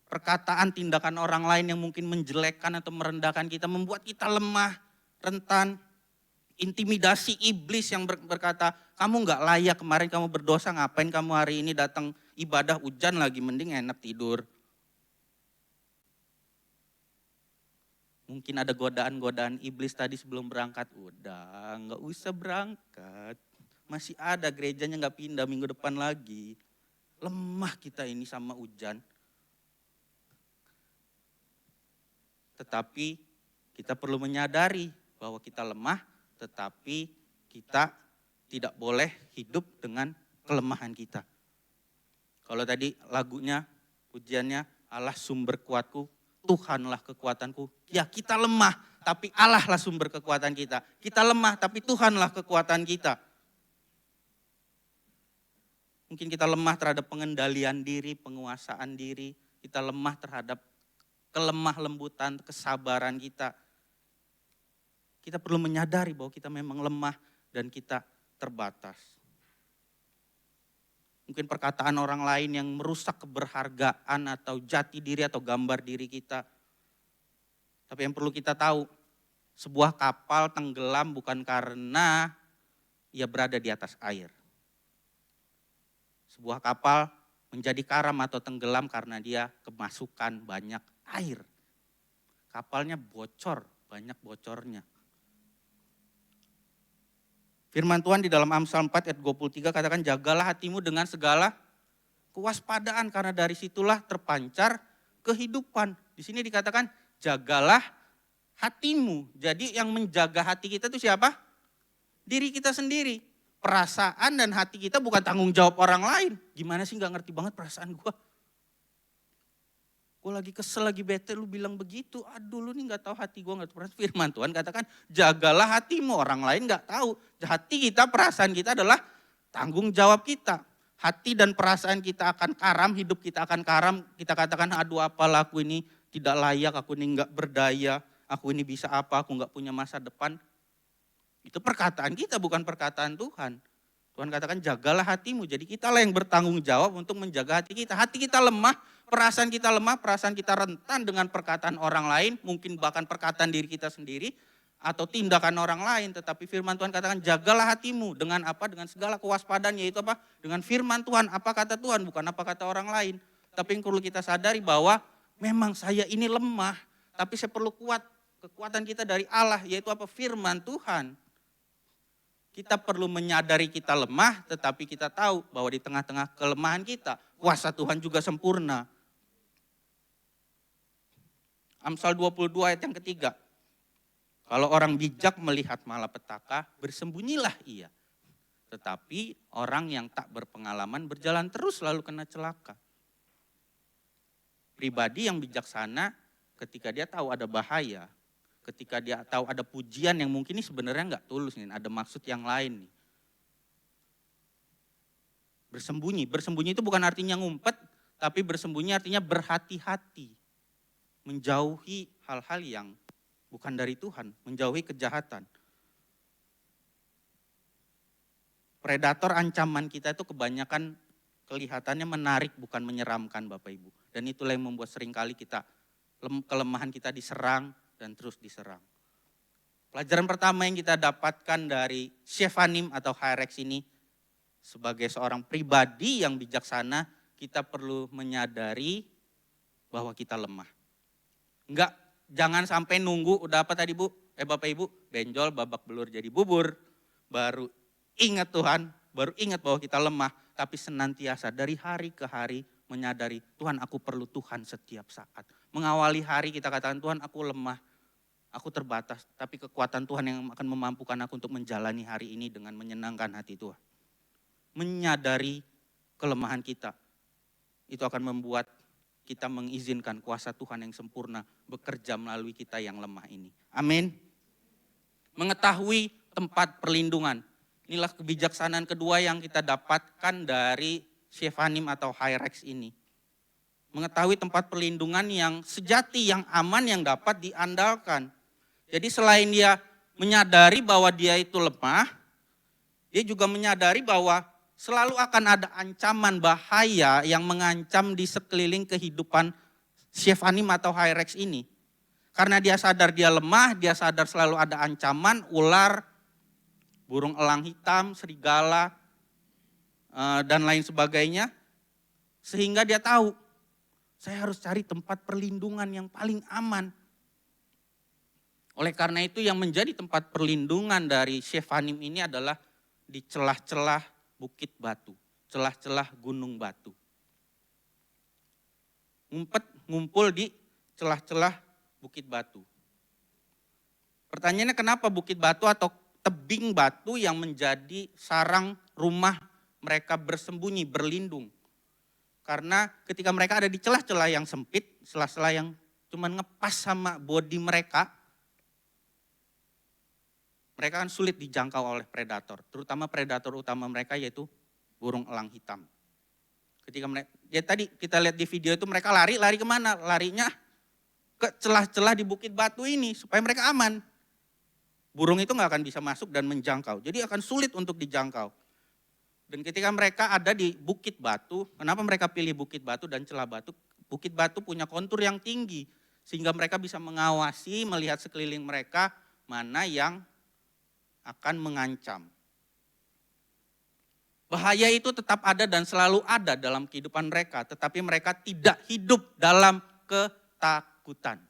Perkataan, tindakan orang lain yang mungkin menjelekkan atau merendahkan kita membuat kita lemah, rentan. Intimidasi iblis yang berkata, kamu gak layak, kemarin kamu berdosa, ngapain kamu hari ini datang ibadah, hujan lagi, mending enak tidur. Mungkin ada godaan-godaan iblis tadi sebelum berangkat, udah gak usah berangkat. Masih ada gerejanya gak pindah minggu depan lagi. Lemah kita ini sama hujan. Tetapi kita perlu menyadari bahwa kita lemah, tetapi kita tidak boleh hidup dengan kelemahan kita. Kalau tadi lagunya, pujiannya, Allah sumber kuatku, Tuhanlah kekuatanku. Ya kita lemah, tapi Allah lah sumber kekuatan kita. Kita lemah, tapi Tuhanlah kekuatan kita. Mungkin kita lemah terhadap pengendalian diri, penguasaan diri. Kita lemah terhadap kelemah lembutan, kesabaran kita. Kita perlu menyadari bahwa kita memang lemah dan kita terbatas. Mungkin perkataan orang lain yang merusak keberhargaan atau jati diri atau gambar diri kita. Tapi yang perlu kita tahu, sebuah kapal tenggelam bukan karena ia berada di atas air. Sebuah kapal menjadi karam atau tenggelam karena dia kemasukan banyak air. Kapalnya bocor, banyak bocornya. Firman Tuhan di dalam Amsal 4 ayat 23 katakan, jagalah hatimu dengan segala kewaspadaan karena dari situlah terpancar kehidupan. Di sini dikatakan jagalah hatimu. Jadi yang menjaga hati kita itu siapa? Diri kita sendiri. Perasaan dan hati kita bukan tanggung jawab orang lain. Gimana sih gak ngerti banget perasaan gue? Gue lagi kesel, lagi bete, lu bilang begitu. Aduh lu nih gak tahu hati gue, gak tahu perasaan. Firman Tuhan katakan jagalah hatimu, orang lain gak tahu. Hati kita, perasaan kita adalah tanggung jawab kita. Hati dan perasaan kita akan karam, hidup kita akan karam. Kita katakan aduh apalah aku ini tidak layak, aku ini gak berdaya. Aku ini bisa apa, aku gak punya masa depan. Itu perkataan kita, bukan perkataan Tuhan. Tuhan katakan jagalah hatimu, jadi kita lah yang bertanggung jawab untuk menjaga hati kita. Hati kita lemah, perasaan kita rentan dengan perkataan orang lain, mungkin bahkan perkataan diri kita sendiri, atau tindakan orang lain. Tetapi firman Tuhan katakan jagalah hatimu, dengan apa? Dengan segala kewaspadaan, yaitu apa? Dengan firman Tuhan, apa kata Tuhan, bukan apa kata orang lain. Tapi yang perlu kita sadari bahwa memang saya ini lemah, tapi saya perlu kuat. Kekuatan kita dari Allah, yaitu apa? Firman Tuhan. Kita perlu menyadari kita lemah, tetapi kita tahu bahwa di tengah-tengah kelemahan kita, kuasa Tuhan juga sempurna. Amsal 22 ayat yang ketiga. Kalau orang bijak melihat malapetaka, bersembunyilah ia. Tetapi orang yang tak berpengalaman berjalan terus lalu kena celaka. Pribadi yang bijaksana ketika dia tahu ada bahaya, ketika dia tahu ada pujian yang mungkin ini sebenarnya enggak tulus, nih, ada maksud yang lain nih. Bersembunyi itu bukan artinya ngumpet, tapi bersembunyi artinya berhati-hati. Menjauhi hal-hal yang bukan dari Tuhan, menjauhi kejahatan. Predator ancaman kita itu kebanyakan kelihatannya menarik bukan menyeramkan Bapak Ibu. Dan itulah yang membuat seringkali kita kelemahan kita diserang, dan terus diserang. Pelajaran pertama yang kita dapatkan dari Shephanim atau Hyrex ini, sebagai seorang pribadi yang bijaksana, kita perlu menyadari bahwa kita lemah. Jangan sampai nunggu, udah apa tadi Bapak Ibu, benjol babak belur jadi bubur, baru ingat Tuhan, baru ingat bahwa kita lemah, tapi senantiasa dari hari ke hari menyadari, Tuhan aku perlu Tuhan setiap saat. Mengawali hari kita katakan, Tuhan aku lemah, aku terbatas, tapi kekuatan Tuhan yang akan memampukan aku untuk menjalani hari ini dengan menyenangkan hati Tuhan. Menyadari kelemahan kita, itu akan membuat kita mengizinkan kuasa Tuhan yang sempurna bekerja melalui kita yang lemah ini. Amin. Mengetahui tempat perlindungan. Inilah kebijaksanaan kedua yang kita dapatkan dari Shephanim atau Hyrex ini. Mengetahui tempat perlindungan yang sejati, yang aman, yang dapat diandalkan. Jadi selain dia menyadari bahwa dia itu lemah, dia juga menyadari bahwa selalu akan ada ancaman bahaya yang mengancam di sekeliling kehidupan Shephanim atau Hyrex ini. Karena dia sadar dia lemah, dia sadar selalu ada ancaman, ular, burung elang hitam, serigala, dan lain sebagainya. Sehingga dia tahu, saya harus cari tempat perlindungan yang paling aman. Oleh karena itu yang menjadi tempat perlindungan dari Shephanim ini adalah di celah-celah bukit batu, celah-celah gunung batu. Ngumpul di celah-celah bukit batu. Pertanyaannya kenapa bukit batu atau tebing batu yang menjadi sarang rumah mereka bersembunyi, berlindung. Karena ketika mereka ada di celah-celah yang sempit, celah-celah yang cuma ngepas sama bodi mereka kan sulit dijangkau oleh predator. Terutama predator utama mereka yaitu burung elang hitam. Ketika mereka, ya tadi kita lihat di video itu mereka lari kemana? Larinya ke celah-celah di bukit batu ini supaya mereka aman. Burung itu nggak akan bisa masuk dan menjangkau. Jadi akan sulit untuk dijangkau. Dan ketika mereka ada di bukit batu, kenapa mereka pilih bukit batu dan celah batu? Bukit batu punya kontur yang tinggi sehingga mereka bisa mengawasi, melihat sekeliling mereka mana yang akan mengancam. Bahaya itu tetap ada dan selalu ada dalam kehidupan mereka, tetapi mereka tidak hidup dalam ketakutan.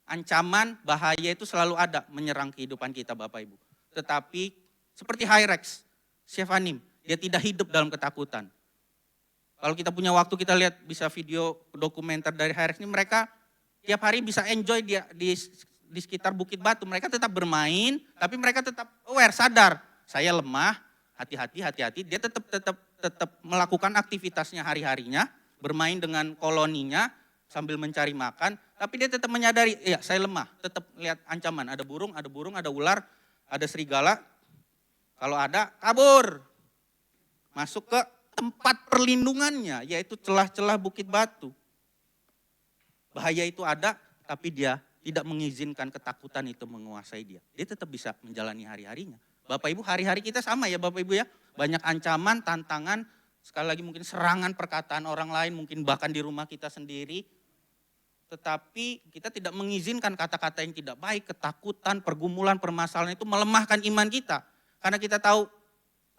Ancaman, bahaya itu selalu ada menyerang kehidupan kita Bapak Ibu. Tetapi seperti Hyrex, Shephanim, dia tidak hidup dalam ketakutan. Kalau kita punya waktu kita lihat bisa video dokumenter dari Hyrex ini, mereka tiap hari bisa enjoy dia di sekitar bukit batu. Mereka tetap bermain, tapi mereka tetap aware, sadar. Saya lemah, hati-hati. Dia tetap melakukan aktivitasnya hari-harinya, bermain dengan koloninya sambil mencari makan. Tapi dia tetap menyadari, ya saya lemah, tetap lihat ancaman. Ada burung, ada ular, ada serigala. Kalau ada, kabur. Masuk ke tempat perlindungannya, yaitu celah-celah bukit batu. Bahaya itu ada, tapi dia tidak mengizinkan ketakutan itu menguasai dia. Dia tetap bisa menjalani hari-harinya. Bapak Ibu, hari-hari kita sama ya Bapak Ibu ya. Banyak ancaman, tantangan, sekali lagi mungkin serangan perkataan orang lain, mungkin bahkan di rumah kita sendiri. Tetapi kita tidak mengizinkan kata-kata yang tidak baik, ketakutan, pergumulan, permasalahan itu melemahkan iman kita. Karena kita tahu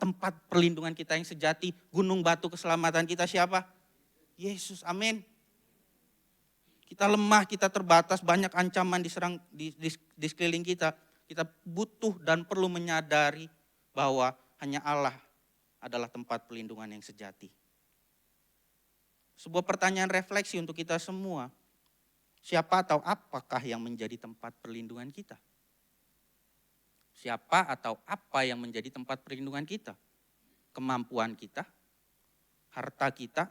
tempat perlindungan kita yang sejati, gunung batu keselamatan kita siapa? Yesus, amin. Kita lemah, kita terbatas, banyak ancaman diserang di sekeliling kita. Kita butuh dan perlu menyadari bahwa hanya Allah adalah tempat perlindungan yang sejati. Sebuah pertanyaan refleksi untuk kita semua. Siapa atau apakah yang menjadi tempat perlindungan kita? Siapa atau apa yang menjadi tempat perlindungan kita? Kemampuan kita, harta kita,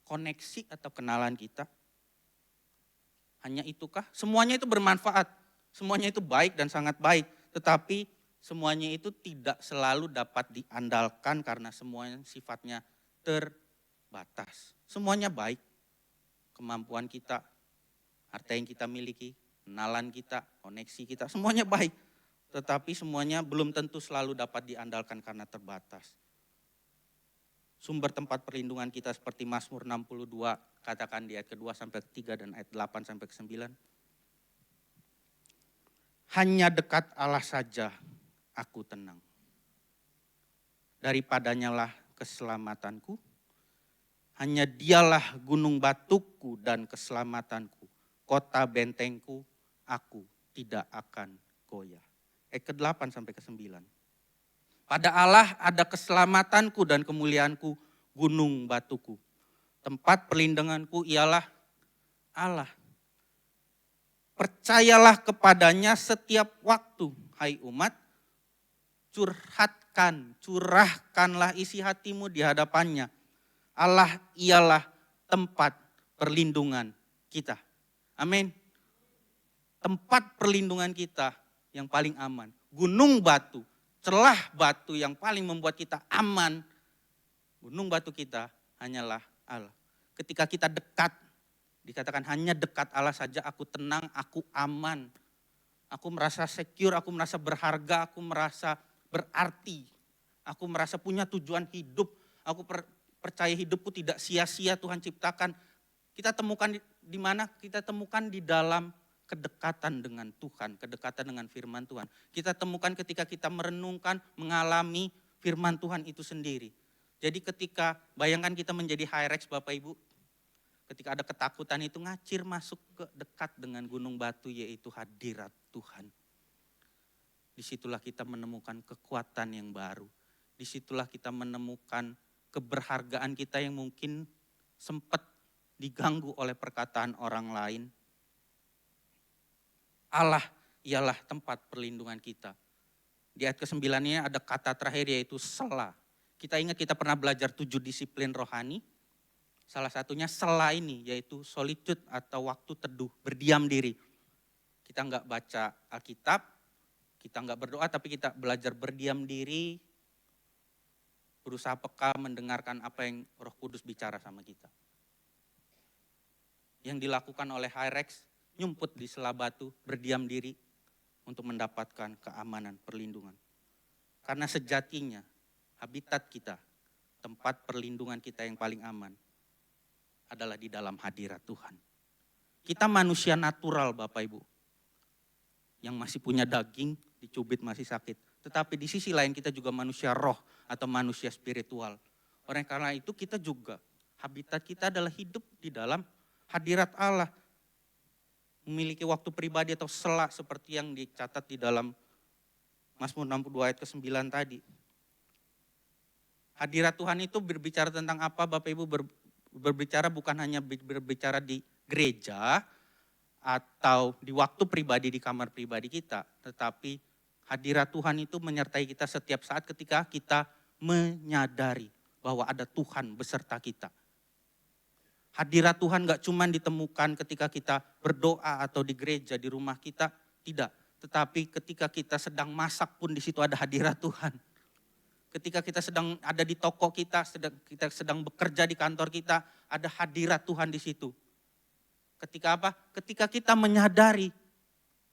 koneksi atau kenalan kita? Hanya itukah? Semuanya itu bermanfaat, semuanya itu baik dan sangat baik. Tetapi semuanya itu tidak selalu dapat diandalkan karena semuanya sifatnya terbatas. Semuanya baik, kemampuan kita, harta yang kita miliki, kenalan kita, koneksi kita, semuanya baik. Tetapi semuanya belum tentu selalu dapat diandalkan karena terbatas. Sumber tempat perlindungan kita seperti Mazmur 62, katakan di ayat kedua sampai ketiga dan ayat 8 sampai ke 9. hanya dekat Allah saja aku tenang. Daripadanya lah keselamatanku, hanya dialah gunung batuku dan keselamatanku, kota bentengku, aku tidak akan goyah. Ke-8 sampai ke-9. Pada Allah ada keselamatanku dan kemuliaanku, gunung batuku. Tempat perlindunganku ialah Allah. Percayalah kepadanya setiap waktu, hai umat, curahkanlah isi hatimu di hadapannya. Allah ialah tempat perlindungan kita. Amin. Tempat perlindungan kita yang paling aman. Gunung batu, celah batu yang paling membuat kita aman. Gunung batu kita hanyalah Allah. Ketika kita dekat, dikatakan hanya dekat Allah saja aku tenang, aku aman. Aku merasa secure, aku merasa berharga, aku merasa berarti. Aku merasa punya tujuan hidup. Aku percaya hidupku tidak sia-sia Tuhan ciptakan. Kita temukan di mana? Kita temukan di dalam kedekatan dengan Tuhan, kedekatan dengan firman Tuhan. Kita temukan ketika kita merenungkan, mengalami firman Tuhan itu sendiri. Jadi ketika bayangkan kita menjadi Hyrex Bapak Ibu, ketika ada ketakutan itu ngacir masuk ke dekat dengan gunung batu yaitu hadirat Tuhan. Disitulah kita menemukan kekuatan yang baru. Disitulah kita menemukan keberhargaan kita yang mungkin sempat diganggu oleh perkataan orang lain. Allah ialah tempat perlindungan kita. Di ayat ke-9-nya ada kata terakhir yaitu sela. Kita ingat kita pernah belajar 7 disiplin rohani. Salah satunya sela ini yaitu solitude atau waktu teduh, berdiam diri. Kita enggak baca Alkitab, kita enggak berdoa tapi kita belajar berdiam diri, berusaha peka mendengarkan apa yang Roh Kudus bicara sama kita. Yang dilakukan oleh Hyrex, nyumput di sela batu, berdiam diri untuk mendapatkan keamanan, perlindungan. Karena sejatinya habitat kita, tempat perlindungan kita yang paling aman adalah di dalam hadirat Tuhan. Kita manusia natural Bapak Ibu, yang masih punya daging, dicubit masih sakit. Tetapi di sisi lain kita juga manusia roh atau manusia spiritual. Oleh karena itu kita juga, habitat kita adalah hidup di dalam hadirat Allah. Memiliki waktu pribadi atau sela seperti yang dicatat di dalam Mazmur 62 ayat ke-9 tadi. Hadirat Tuhan itu berbicara tentang apa Bapak Ibu? Berbicara bukan hanya berbicara di gereja atau di waktu pribadi di kamar pribadi kita. Tetapi hadirat Tuhan itu menyertai kita setiap saat ketika kita menyadari bahwa ada Tuhan beserta kita. Hadirat Tuhan gak cuma ditemukan ketika kita berdoa atau di gereja, di rumah kita, tidak. Tetapi ketika kita sedang masak pun di situ ada hadirat Tuhan. Ketika kita sedang ada di toko kita sedang bekerja di kantor kita, ada hadirat Tuhan di situ. Ketika apa? Ketika kita menyadari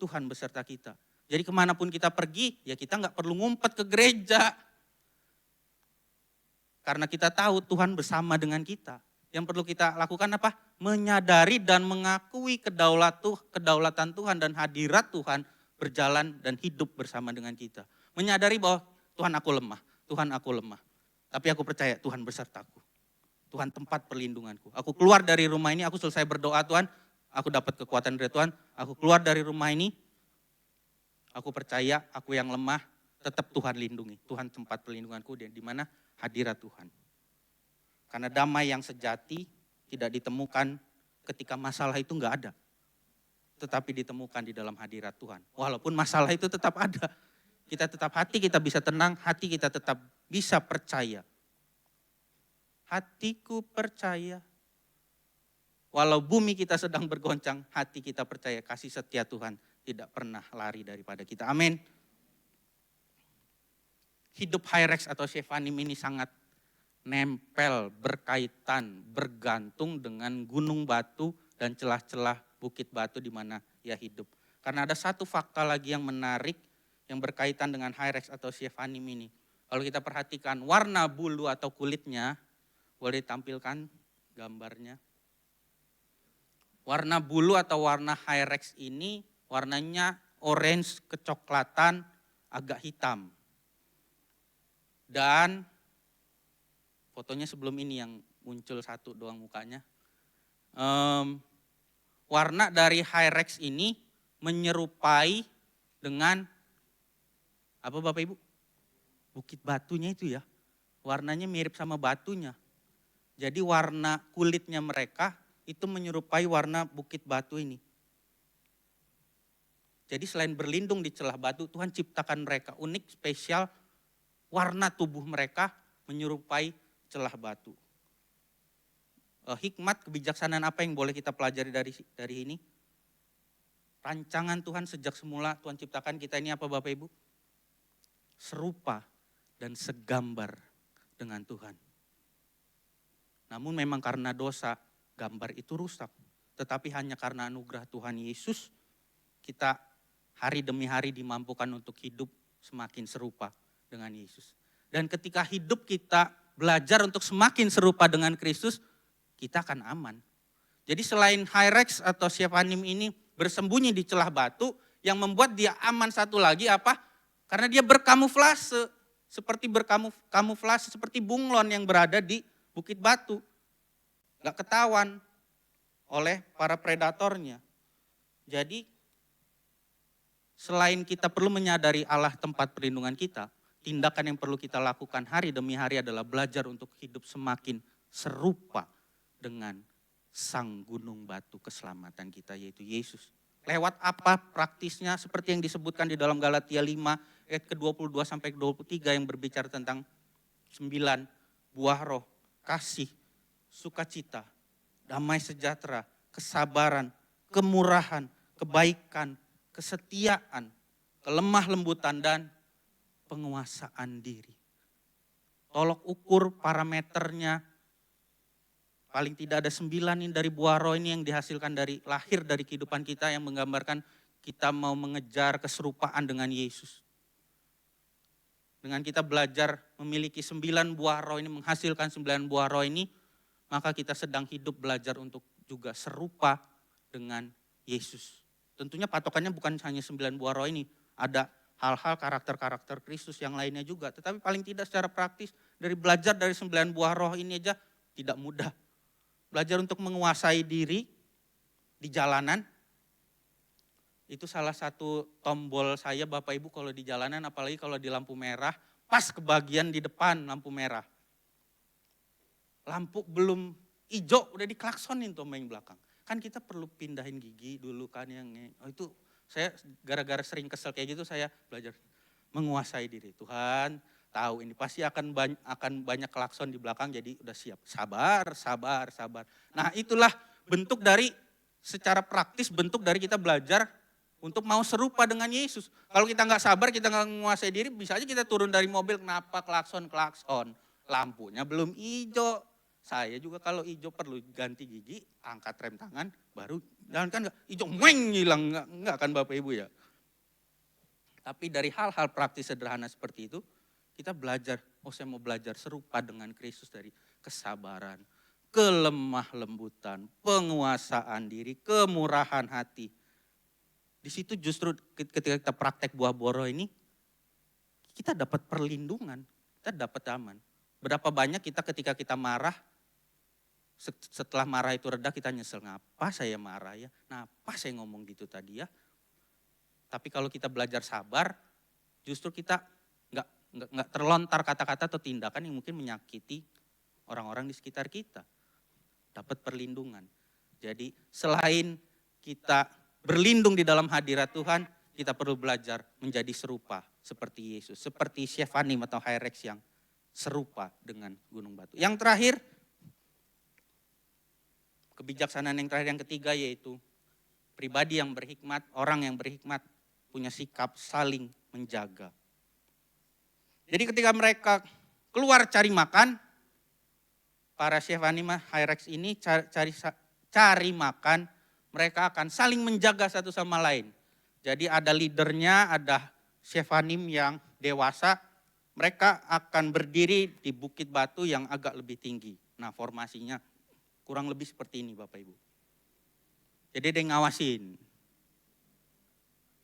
Tuhan beserta kita. Jadi kemanapun kita pergi, ya kita gak perlu ngumpet ke gereja. Karena kita tahu Tuhan bersama dengan kita. Yang perlu kita lakukan apa? Menyadari dan mengakui kedaulatan Tuhan dan hadirat Tuhan berjalan dan hidup bersama dengan kita. Menyadari bahwa Tuhan aku lemah, Tuhan aku lemah. Tapi aku percaya Tuhan besertaku. Tuhan tempat perlindunganku. Aku keluar dari rumah ini, aku selesai berdoa Tuhan, aku dapat kekuatan dari Tuhan. Aku keluar dari rumah ini, aku percaya aku yang lemah, tetap Tuhan lindungi. Tuhan tempat perlindunganku di mana hadirat Tuhan. Karena damai yang sejati tidak ditemukan ketika masalah itu enggak ada. Tetapi ditemukan di dalam hadirat Tuhan. Walaupun masalah itu tetap ada. Kita tetap hati kita bisa tenang, hati kita tetap bisa percaya. Hatiku percaya. Walau bumi kita sedang bergoncang, hati kita percaya kasih setia Tuhan tidak pernah lari daripada kita. Amin. Hidup Hyrex atau Chevanim ini sangat nempel, berkaitan, bergantung dengan gunung batu dan celah-celah bukit batu di mana ia hidup. Karena ada satu fakta lagi yang menarik yang berkaitan dengan Hyrex atau Chevanim ini. Kalau kita perhatikan warna bulu atau kulitnya, boleh ditampilkan gambarnya. Warna bulu atau warna Hyrex ini warnanya orange, kecoklatan, agak hitam. Dan fotonya sebelum ini yang muncul satu doang mukanya. Warna dari Hyrex ini menyerupai dengan apa Bapak Ibu? Bukit batunya itu ya. Warnanya mirip sama batunya. Jadi warna kulitnya mereka itu menyerupai warna bukit batu ini. Jadi selain berlindung di celah batu, Tuhan ciptakan mereka unik, spesial, warna tubuh mereka menyerupai celah batu. Hikmat, kebijaksanaan apa yang boleh kita pelajari dari ini? Rancangan Tuhan sejak semula Tuhan ciptakan kita ini apa Bapak Ibu? Serupa dan segambar dengan Tuhan. Namun memang karena dosa, gambar itu rusak. Tetapi hanya karena anugerah Tuhan Yesus, kita hari demi hari dimampukan untuk hidup semakin serupa dengan Yesus. Dan ketika hidup kita belajar untuk semakin serupa dengan Kristus, kita akan aman. Jadi selain Hyrex atau Sephanim ini bersembunyi di celah batu, yang membuat dia aman satu lagi apa? Karena dia berkamuflase, seperti bunglon yang berada di bukit batu. Gak ketahuan oleh para predatornya. Jadi selain kita perlu menyadari Allah tempat perlindungan kita, tindakan yang perlu kita lakukan hari demi hari adalah belajar untuk hidup semakin serupa dengan sang gunung batu keselamatan kita yaitu Yesus. Lewat apa praktisnya seperti yang disebutkan di dalam Galatia 5 ayat ke-22 sampai ke-23 yang berbicara tentang 9 buah roh, kasih, sukacita, damai sejahtera, kesabaran, kemurahan, kebaikan, kesetiaan, kelemah lembutan, dan penguasaan diri. Tolok ukur parameternya, paling tidak ada 9 ini dari buah roh ini yang dihasilkan dari lahir dari kehidupan kita yang menggambarkan kita mau mengejar keserupaan dengan Yesus. Dengan kita belajar memiliki 9 buah roh ini, menghasilkan 9 buah roh ini, maka kita sedang hidup belajar untuk juga serupa dengan Yesus. Tentunya patokannya bukan hanya 9 buah roh ini, ada hal-hal karakter-karakter Kristus yang lainnya juga. Tetapi paling tidak secara praktis, dari belajar dari 9 buah roh ini aja tidak mudah. Belajar untuk menguasai diri di jalanan, itu salah satu tombol saya Bapak Ibu kalau di jalanan, apalagi kalau di lampu merah, pas kebagian di depan lampu merah. Lampu belum hijau, udah diklaksonin tuh main belakang. Kan kita perlu pindahin gigi dulu kan yang itu saya gara-gara sering kesel kayak gitu saya belajar menguasai diri. Tuhan tahu ini pasti akan banyak klakson di belakang jadi udah siap. Sabar. Nah, itulah bentuk dari secara praktis bentuk dari kita belajar untuk mau serupa dengan Yesus. Kalau kita nggak sabar, kita nggak menguasai diri, bisa aja kita turun dari mobil, kenapa klakson, lampunya belum hijau. Saya juga kalau hijau perlu ganti gigi, angkat rem tangan, baru jalan kan enggak hijau, meng hilang, enggak kan Bapak Ibu ya. Tapi dari hal-hal praktis sederhana seperti itu, kita belajar, saya mau belajar serupa dengan Kristus dari kesabaran, kelemah lembutan, penguasaan diri, kemurahan hati. Di situ justru ketika kita praktek buah boro ini, kita dapat perlindungan, kita dapat aman. Berapa banyak kita ketika kita marah, setelah marah itu reda kita nyesel, ngapa saya marah ya, ngapa saya ngomong gitu tadi ya. Tapi kalau kita belajar sabar, justru kita nggak terlontar kata-kata atau tindakan yang mungkin menyakiti orang-orang di sekitar kita. Dapat perlindungan. Jadi selain kita berlindung di dalam hadirat Tuhan, kita perlu belajar menjadi serupa seperti Yesus. Seperti Sephanim atau Hyrex yang serupa dengan gunung batu. Yang terakhir, kebijaksanaan yang terakhir yang ketiga yaitu pribadi yang berhikmat, orang yang berhikmat punya sikap saling menjaga. Jadi ketika mereka keluar cari makan, para Sephanim Hyrex ini cari makan, mereka akan saling menjaga satu sama lain. Jadi ada leadernya, ada Sephanim yang dewasa, mereka akan berdiri di bukit batu yang agak lebih tinggi. Nah, formasinya kurang lebih seperti ini Bapak Ibu. Jadi ada yang ngawasin.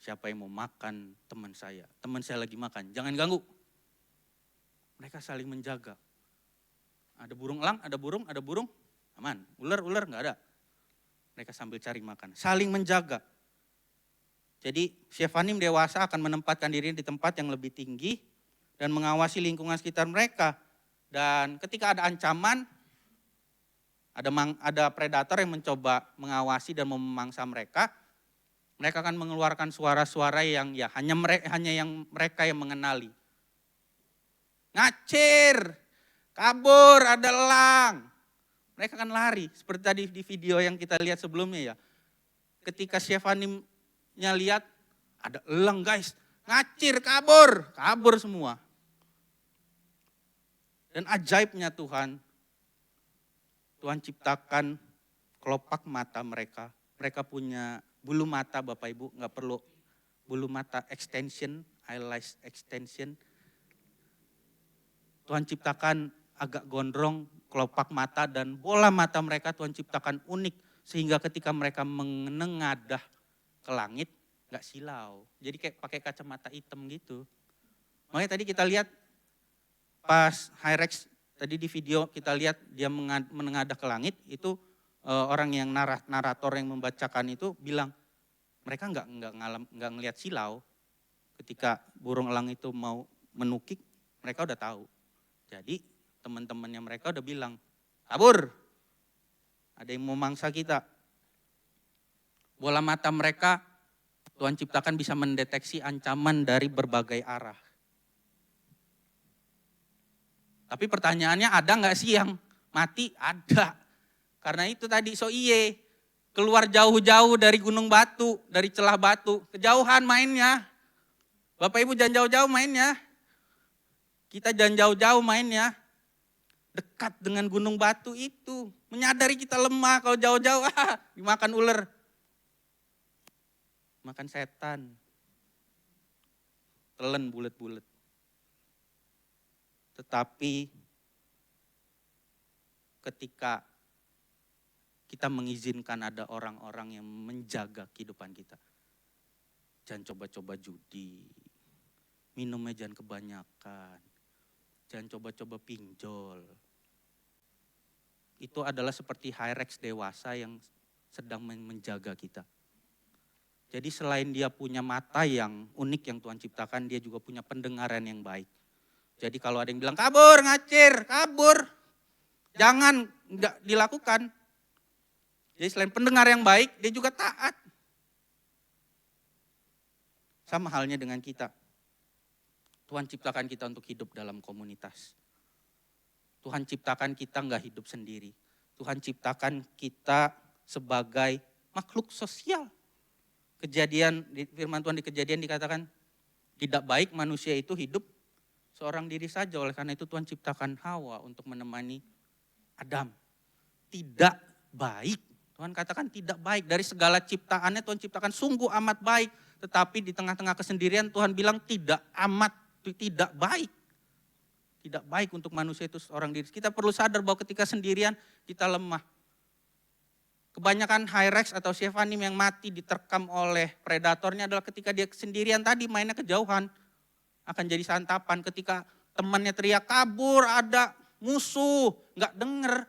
siapa yang mau makan teman saya. Teman saya lagi makan, jangan ganggu. Mereka saling menjaga. Ada burung elang, ada burung, aman. Ular nggak ada. Mereka sambil cari makan, saling menjaga. Jadi Shephanim dewasa akan menempatkan diri di tempat yang lebih tinggi dan mengawasi lingkungan sekitar mereka. Dan ketika ada ancaman, ada predator yang mencoba mengawasi dan memangsa mereka akan mengeluarkan suara-suara yang ya hanya mereka yang mengenali. Ngacir, kabur, ada elang. Mereka akan lari, seperti tadi di video yang kita lihat sebelumnya ya. Ketika Shephanimnya lihat, ada elang guys, ngacir, kabur semua. Dan ajaibnya Tuhan ciptakan kelopak mata mereka. Mereka punya bulu mata Bapak Ibu, nggak perlu bulu mata extension, eyelash extension. Tuhan ciptakan agak gondrong kelopak mata dan bola mata mereka Tuhan ciptakan unik. Sehingga ketika mereka menengadah ke langit gak silau. Jadi kayak pakai kacamata hitam gitu. Makanya tadi kita lihat pas Hyrex tadi di video kita lihat dia menengadah ke langit. Itu orang yang narator yang membacakan itu bilang mereka nggak ngelihat silau. Ketika burung elang itu mau menukik mereka udah tahu. Jadi teman-temannya mereka udah bilang, kabur, ada yang mau mangsa kita. Bola mata mereka Tuhan ciptakan bisa mendeteksi ancaman dari berbagai arah. Tapi pertanyaannya ada nggak sih yang mati? Ada. Karena itu tadi keluar jauh-jauh dari gunung batu, dari celah batu, kejauhan mainnya. Bapak Ibu jangan jauh-jauh mainnya. Kita jangan jauh-jauh mainnya, dekat dengan gunung batu itu. Menyadari kita lemah, kalau jauh-jauh dimakan ular. Makan setan. Telan bulet-bulet. Tetapi ketika kita mengizinkan ada orang-orang yang menjaga kehidupan kita. Jangan coba-coba judi, minumnya jangan kebanyakan. Jangan coba-coba pinjol. Itu adalah seperti Hyrex dewasa yang sedang menjaga kita. Jadi selain dia punya mata yang unik yang Tuhan ciptakan, dia juga punya pendengaran yang baik. Jadi kalau ada yang bilang kabur, ngacir, kabur. Jangan, enggak dilakukan. Jadi selain pendengar yang baik, dia juga taat. Sama halnya dengan kita. Tuhan ciptakan kita untuk hidup dalam komunitas. Tuhan ciptakan kita enggak hidup sendiri. Tuhan ciptakan kita sebagai makhluk sosial. Firman Tuhan di Kejadian dikatakan, tidak baik manusia itu hidup seorang diri saja. Oleh karena itu Tuhan ciptakan Hawa untuk menemani Adam. Tidak baik. Tuhan katakan tidak baik. Dari segala ciptaannya Tuhan ciptakan sungguh amat baik. Tetapi di tengah-tengah kesendirian Tuhan bilang tidak baik. Tidak baik untuk manusia itu seorang diri. Kita perlu sadar bahwa ketika sendirian kita lemah. Kebanyakan Hyrex atau Shephanim yang mati diterkam oleh predatornya adalah ketika dia sendirian tadi mainnya kejauhan. Akan jadi santapan ketika temannya teriak kabur, ada musuh, gak denger.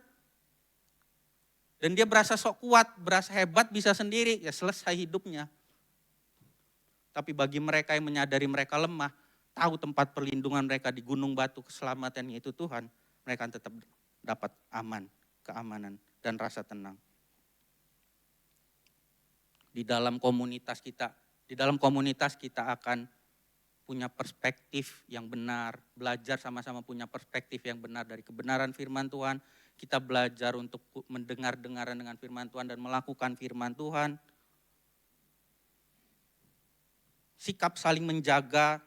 Dan dia berasa sok kuat, berasa hebat, bisa sendiri, ya selesai hidupnya. Tapi bagi mereka yang menyadari mereka lemah, tahu tempat perlindungan mereka di gunung batu, keselamatannya itu Tuhan, mereka akan tetap dapat keamanan dan rasa tenang. Di dalam komunitas kita akan punya perspektif yang benar, belajar sama-sama punya perspektif yang benar dari kebenaran firman Tuhan. Kita belajar untuk mendengar-dengaran dengan firman Tuhan dan melakukan firman Tuhan. Sikap saling menjaga,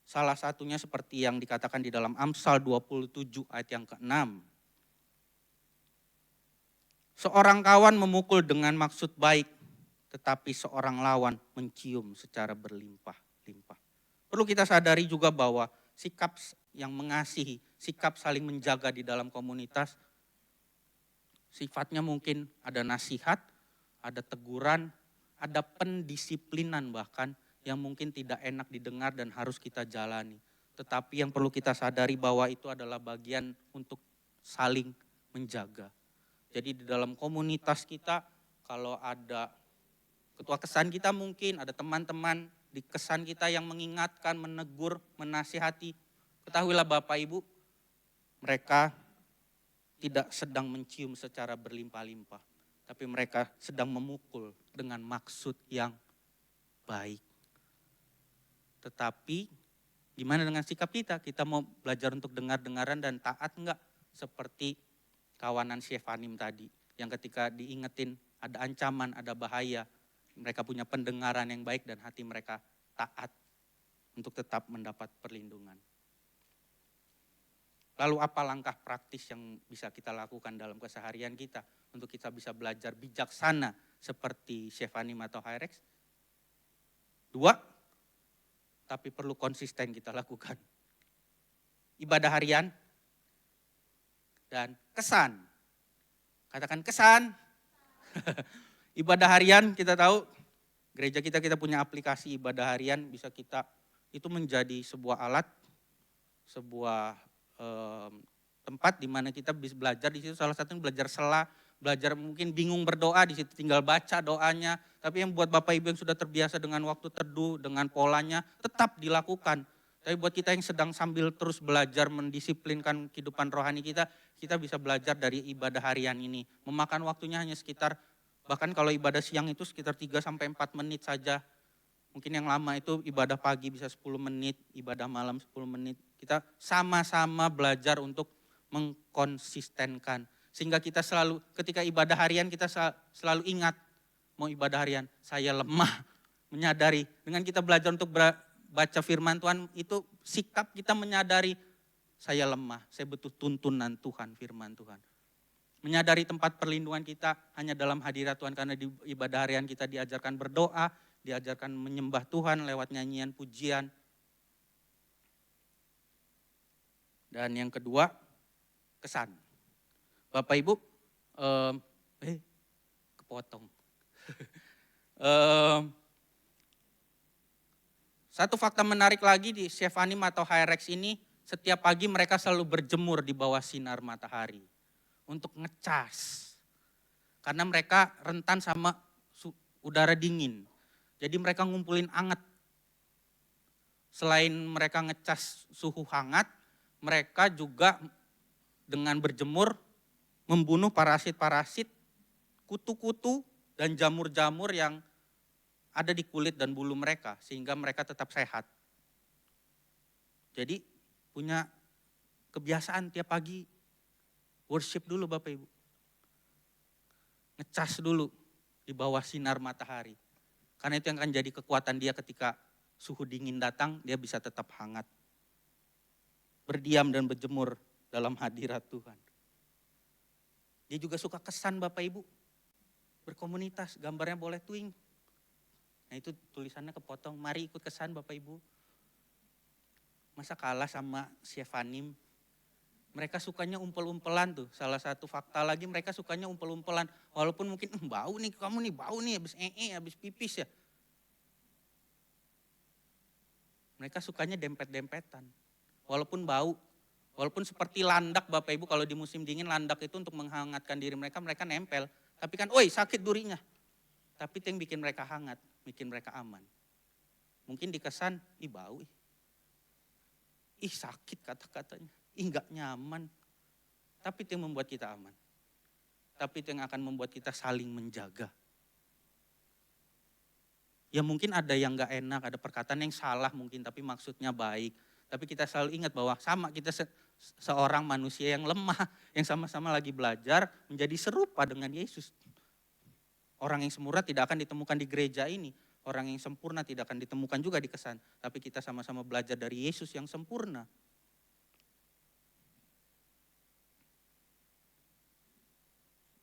salah satunya seperti yang dikatakan di dalam Amsal 27 ayat yang ke-6. Seorang kawan memukul dengan maksud baik, tetapi seorang lawan mencium secara berlimpah-limpah. Perlu kita sadari juga bahwa sikap yang mengasihi, sikap saling menjaga di dalam komunitas, sifatnya mungkin ada nasihat, ada teguran, ada pendisiplinan bahkan yang mungkin tidak enak didengar dan harus kita jalani. Tetapi yang perlu kita sadari bahwa itu adalah bagian untuk saling menjaga. Jadi di dalam komunitas kita kalau ada ketua kesan kita mungkin, ada teman-teman di kesan kita yang mengingatkan, menegur, menasihati. Ketahuilah Bapak Ibu, mereka tidak sedang mencium secara berlimpah-limpah. Tapi mereka sedang memukul dengan maksud yang baik. Tetapi gimana dengan sikap kita? Kita mau belajar untuk dengar-dengaran dan taat enggak? Seperti kawanan Shefanim tadi. Yang ketika diingetin ada ancaman, ada bahaya. Mereka punya pendengaran yang baik dan hati mereka taat untuk tetap mendapat perlindungan. Lalu apa langkah praktis yang bisa kita lakukan dalam keseharian kita untuk kita bisa belajar bijaksana seperti Shefanim atau Hyrex? 2, tapi perlu konsisten kita lakukan. Ibadah harian dan kesan. Katakan kesan. Ibadah harian kita tahu, gereja kita punya aplikasi ibadah harian, bisa kita, itu menjadi sebuah alat, sebuah tempat di mana kita bisa belajar. Di situ salah satunya belajar sela, belajar mungkin bingung berdoa, di situ tinggal baca doanya. Tapi yang buat Bapak Ibu yang sudah terbiasa dengan waktu teduh, dengan polanya, tetap dilakukan. Tapi buat kita yang sedang sambil terus belajar mendisiplinkan kehidupan rohani kita bisa belajar dari ibadah harian ini. Memakan waktunya hanya sekitar, bahkan kalau ibadah siang itu sekitar 3-4 menit saja. Mungkin yang lama itu ibadah pagi bisa 10 menit, ibadah malam 10 menit. Kita sama-sama belajar untuk mengkonsistenkan. Sehingga kita selalu, ketika ibadah harian kita selalu ingat, mau ibadah harian, saya lemah, menyadari. Dengan kita belajar untuk baca firman Tuhan, itu sikap kita menyadari, saya lemah, saya butuh tuntunan Tuhan, firman Tuhan. Menyadari tempat perlindungan kita hanya dalam hadirat Tuhan, karena di ibadah harian kita diajarkan berdoa, diajarkan menyembah Tuhan lewat nyanyian pujian. Dan yang kedua, kesan. Bapak Ibu, kepotong. Satu fakta menarik lagi di Shefanim atau Hyrex ini, setiap pagi mereka selalu berjemur di bawah sinar matahari untuk ngecas. Karena mereka rentan sama udara dingin. Jadi mereka ngumpulin anget. Selain mereka ngecas suhu hangat, mereka juga dengan berjemur membunuh parasit-parasit, kutu-kutu dan jamur-jamur yang ada di kulit dan bulu mereka sehingga mereka tetap sehat. Jadi punya kebiasaan tiap pagi worship dulu Bapak Ibu. Ngecas dulu di bawah sinar matahari. Karena itu yang akan jadi kekuatan dia ketika suhu dingin datang, dia bisa tetap hangat. Berdiam dan berjemur dalam hadirat Tuhan. Dia juga suka kesan Bapak Ibu. Berkomunitas, gambarnya boleh twing. Nah itu tulisannya kepotong, mari ikut kesan Bapak Ibu. Masa kalah sama Shefanim? Mereka sukanya umpel-umpelan tuh. Salah satu fakta lagi mereka sukanya umpel-umpelan. Walaupun mungkin bau nih, kamu nih bau nih habis habis pipis ya. Mereka sukanya dempet-dempetan. Walaupun bau, walaupun seperti landak Bapak Ibu, kalau di musim dingin landak itu untuk menghangatkan diri mereka, mereka nempel. Tapi kan, oi sakit durinya. Tapi itu yang bikin mereka hangat, bikin mereka aman. Mungkin dikesan, ih bau ih sakit kata-katanya. Ih gak nyaman, tapi itu yang membuat kita aman. Tapi itu yang akan membuat kita saling menjaga. Ya mungkin ada yang gak enak, ada perkataan yang salah mungkin, tapi maksudnya baik. Tapi kita selalu ingat bahwa sama kita seorang manusia yang lemah, yang sama-sama lagi belajar menjadi serupa dengan Yesus. Orang yang sempurna tidak akan ditemukan di gereja ini. Orang yang sempurna tidak akan ditemukan juga di kesan. Tapi kita sama-sama belajar dari Yesus yang sempurna.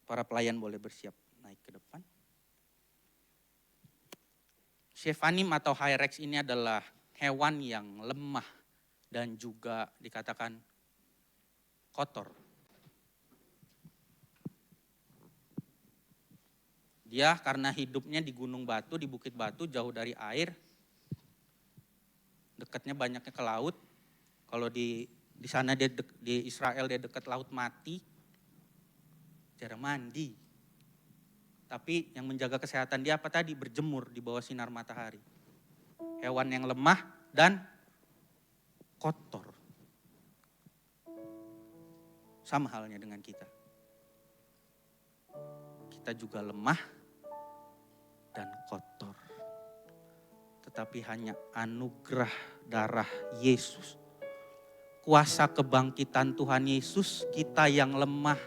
Para pelayan boleh bersiap naik ke depan. Shefanim atau Hyrex ini adalah hewan yang lemah dan juga dikatakan kotor. Dia karena hidupnya di gunung batu, di bukit batu, jauh dari air, dekatnya banyaknya ke laut. Kalau di sana di Israel dia dekat laut mati, jarang mandi. Tapi yang menjaga kesehatan dia apa tadi? Berjemur di bawah sinar matahari. Hewan yang lemah dan kotor. Sama halnya dengan kita. Kita juga lemah dan kotor. Tetapi hanya anugerah darah Yesus, kuasa kebangkitan Tuhan Yesus, kita yang lemah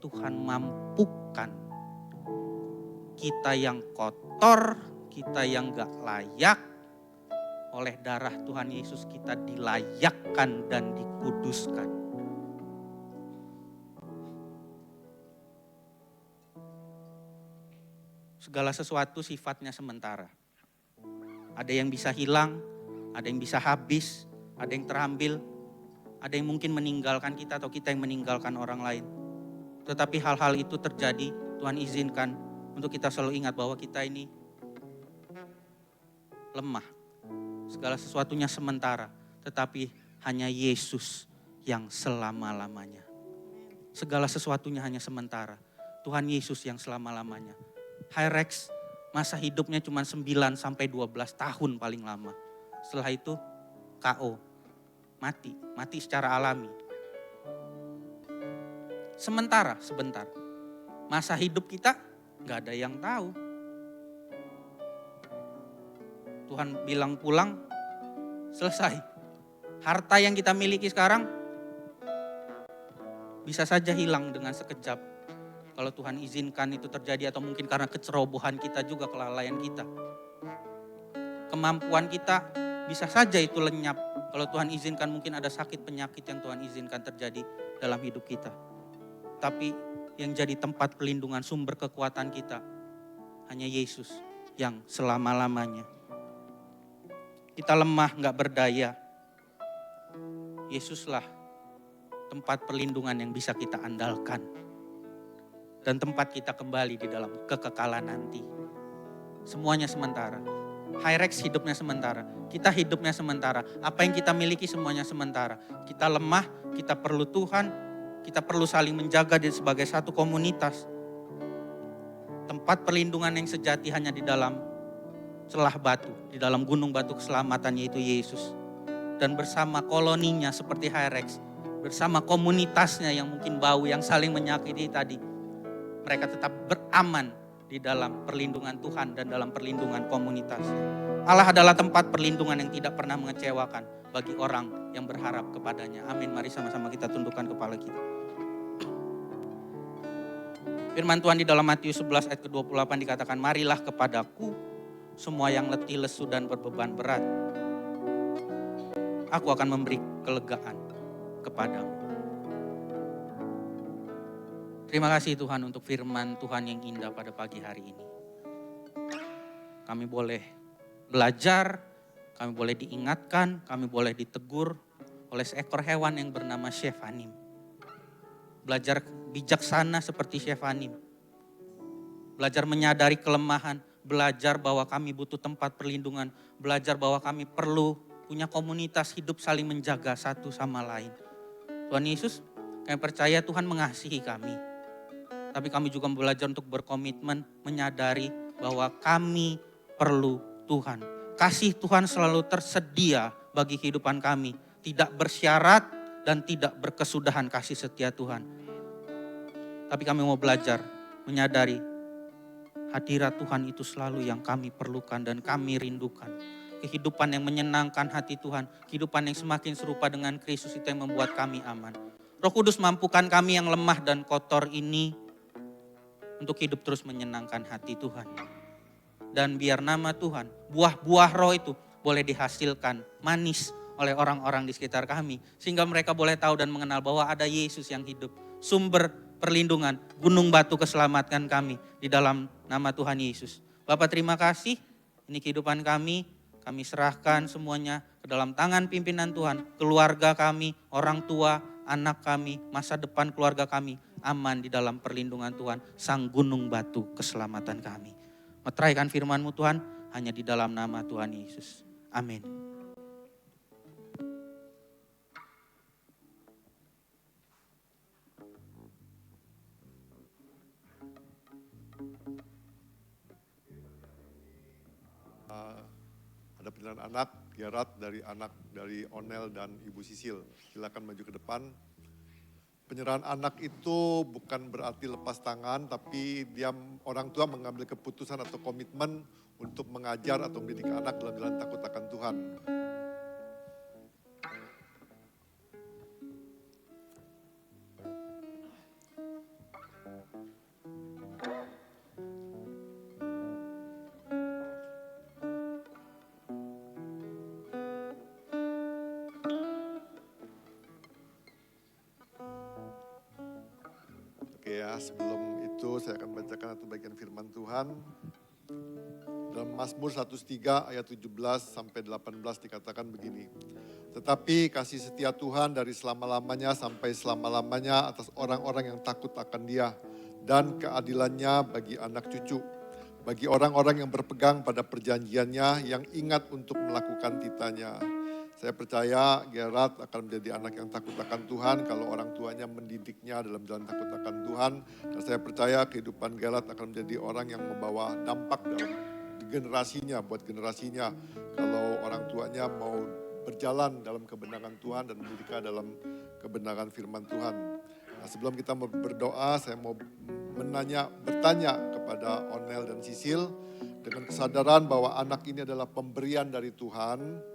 Tuhan mampukan. Kita yang kotor, kita yang gak layak, oleh darah Tuhan Yesus kita dilayakkan dan dikuduskan. Segala sesuatu sifatnya sementara. Ada yang bisa hilang, ada yang bisa habis, ada yang terambil, ada yang mungkin meninggalkan kita atau kita yang meninggalkan orang lain. Tetapi hal-hal itu terjadi, Tuhan izinkan untuk kita selalu ingat bahwa kita ini lemah. Segala sesuatunya sementara, tetapi hanya Yesus yang selama-lamanya. Segala sesuatunya hanya sementara, Tuhan Yesus yang selama-lamanya. Hyrex masa hidupnya cuma 9-12 tahun paling lama. Setelah itu KO, mati secara alami. Sebentar. Masa hidup kita gak ada yang tahu. Tuhan bilang pulang, selesai. Harta yang kita miliki sekarang bisa saja hilang dengan sekejap. Kalau Tuhan izinkan itu terjadi, atau mungkin karena kecerobohan kita juga, kelalaian kita. Kemampuan kita bisa saja itu lenyap. Kalau Tuhan izinkan mungkin ada sakit penyakit yang Tuhan izinkan terjadi dalam hidup kita. Tapi yang jadi tempat pelindungan, sumber kekuatan kita hanya Yesus yang selama-lamanya. Kita lemah, gak berdaya. Yesuslah tempat perlindungan yang bisa kita andalkan. Dan tempat kita kembali di dalam kekekalan nanti. Semuanya sementara. Hyrex hidupnya sementara. Kita hidupnya sementara. Apa yang kita miliki semuanya sementara. Kita lemah, kita perlu Tuhan. Kita perlu saling menjaga sebagai satu komunitas. Tempat perlindungan yang sejati hanya di dalam celah batu. Di dalam gunung batu keselamatan, yaitu Yesus. Dan bersama koloninya seperti Hyrex. Bersama komunitasnya yang mungkin bau, yang saling menyakiti tadi. Mereka tetap beraman di dalam perlindungan Tuhan dan dalam perlindungan komunitasnya. Allah adalah tempat perlindungan yang tidak pernah mengecewakan bagi orang yang berharap kepadanya. Amin. Mari sama-sama kita tundukkan kepala kita. Firman Tuhan di dalam Matius 11 ayat ke-28 dikatakan, marilah kepadaku semua yang letih, lesu dan berbeban berat. Aku akan memberi kelegaan kepadamu. Terima kasih Tuhan untuk firman Tuhan yang indah pada pagi hari ini. Kami boleh belajar, kami boleh diingatkan, kami boleh ditegur oleh seekor hewan yang bernama Shefanim. Belajar bijaksana seperti Shefanim. Belajar menyadari kelemahan, belajar bahwa kami butuh tempat perlindungan, belajar bahwa kami perlu punya komunitas hidup saling menjaga satu sama lain. Tuhan Yesus, kami percaya Tuhan mengasihi kami. Tapi kami juga belajar untuk berkomitmen menyadari bahwa kami perlu Tuhan. Kasih Tuhan selalu tersedia bagi kehidupan kami. Tidak bersyarat dan tidak berkesudahan kasih setia Tuhan. Tapi kami mau belajar menyadari hadirat Tuhan itu selalu yang kami perlukan dan kami rindukan. Kehidupan yang menyenangkan hati Tuhan. Kehidupan yang semakin serupa dengan Kristus itu yang membuat kami aman. Roh Kudus mampukan kami yang lemah dan kotor ini untuk hidup terus menyenangkan hati Tuhan. Dan biar nama Tuhan, buah-buah roh itu boleh dihasilkan manis oleh orang-orang di sekitar kami. Sehingga mereka boleh tahu dan mengenal bahwa ada Yesus yang hidup. Sumber perlindungan, gunung batu keselamatan kami di dalam nama Tuhan Yesus. Bapak terima kasih, ini kehidupan kami serahkan semuanya ke dalam tangan pimpinan Tuhan. Keluarga kami, orang tua, anak kami, masa depan keluarga kami. aman di dalam perlindungan Tuhan, sang gunung batu keselamatan kami. Meteraikan firman-Mu Tuhan, hanya di dalam nama Tuhan Yesus. Amin. Ada penyerahan anak, Gerard dari Onel dan Ibu Sisil. Silakan maju ke depan. Penyerahan anak itu bukan berarti lepas tangan, tapi orang tua mengambil keputusan atau komitmen untuk mengajar atau mendidik anak dalam jalan takut akan Tuhan. Oke ya, sebelum itu saya akan bacakan satu bagian firman Tuhan. Dalam Mazmur 103 ayat 17 sampai 18 dikatakan begini. Tetapi kasih setia Tuhan dari selama-lamanya sampai selama-lamanya atas orang-orang yang takut akan Dia, dan keadilannya bagi anak cucu, bagi orang-orang yang berpegang pada perjanjiannya, yang ingat untuk melakukan titanya. Saya percaya Gerard akan menjadi anak yang takut akan Tuhan kalau orang tuanya mendidiknya dalam jalan takut akan Tuhan. Dan saya percaya kehidupan Gerard akan menjadi orang yang membawa dampak dalam generasinya, buat generasinya. Kalau orang tuanya mau berjalan dalam kebenaran Tuhan dan mendidiknya dalam kebenaran firman Tuhan. Nah, sebelum kita berdoa, saya mau bertanya kepada Onel dan Sisil dengan kesadaran bahwa anak ini adalah pemberian dari Tuhan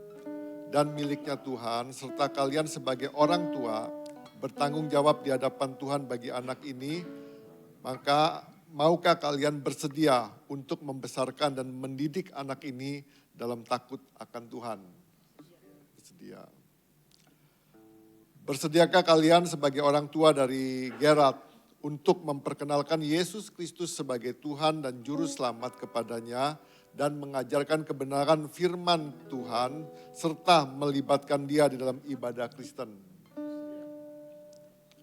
dan miliknya Tuhan, serta kalian sebagai orang tua bertanggung jawab di hadapan Tuhan bagi anak ini, maka maukah kalian bersedia untuk membesarkan dan mendidik anak ini dalam takut akan Tuhan? Bersedia. Bersediakah kalian sebagai orang tua dari Gerard untuk memperkenalkan Yesus Kristus sebagai Tuhan dan Juru Selamat kepadanya, dan mengajarkan kebenaran firman Tuhan, serta melibatkan dia di dalam ibadah Kristen?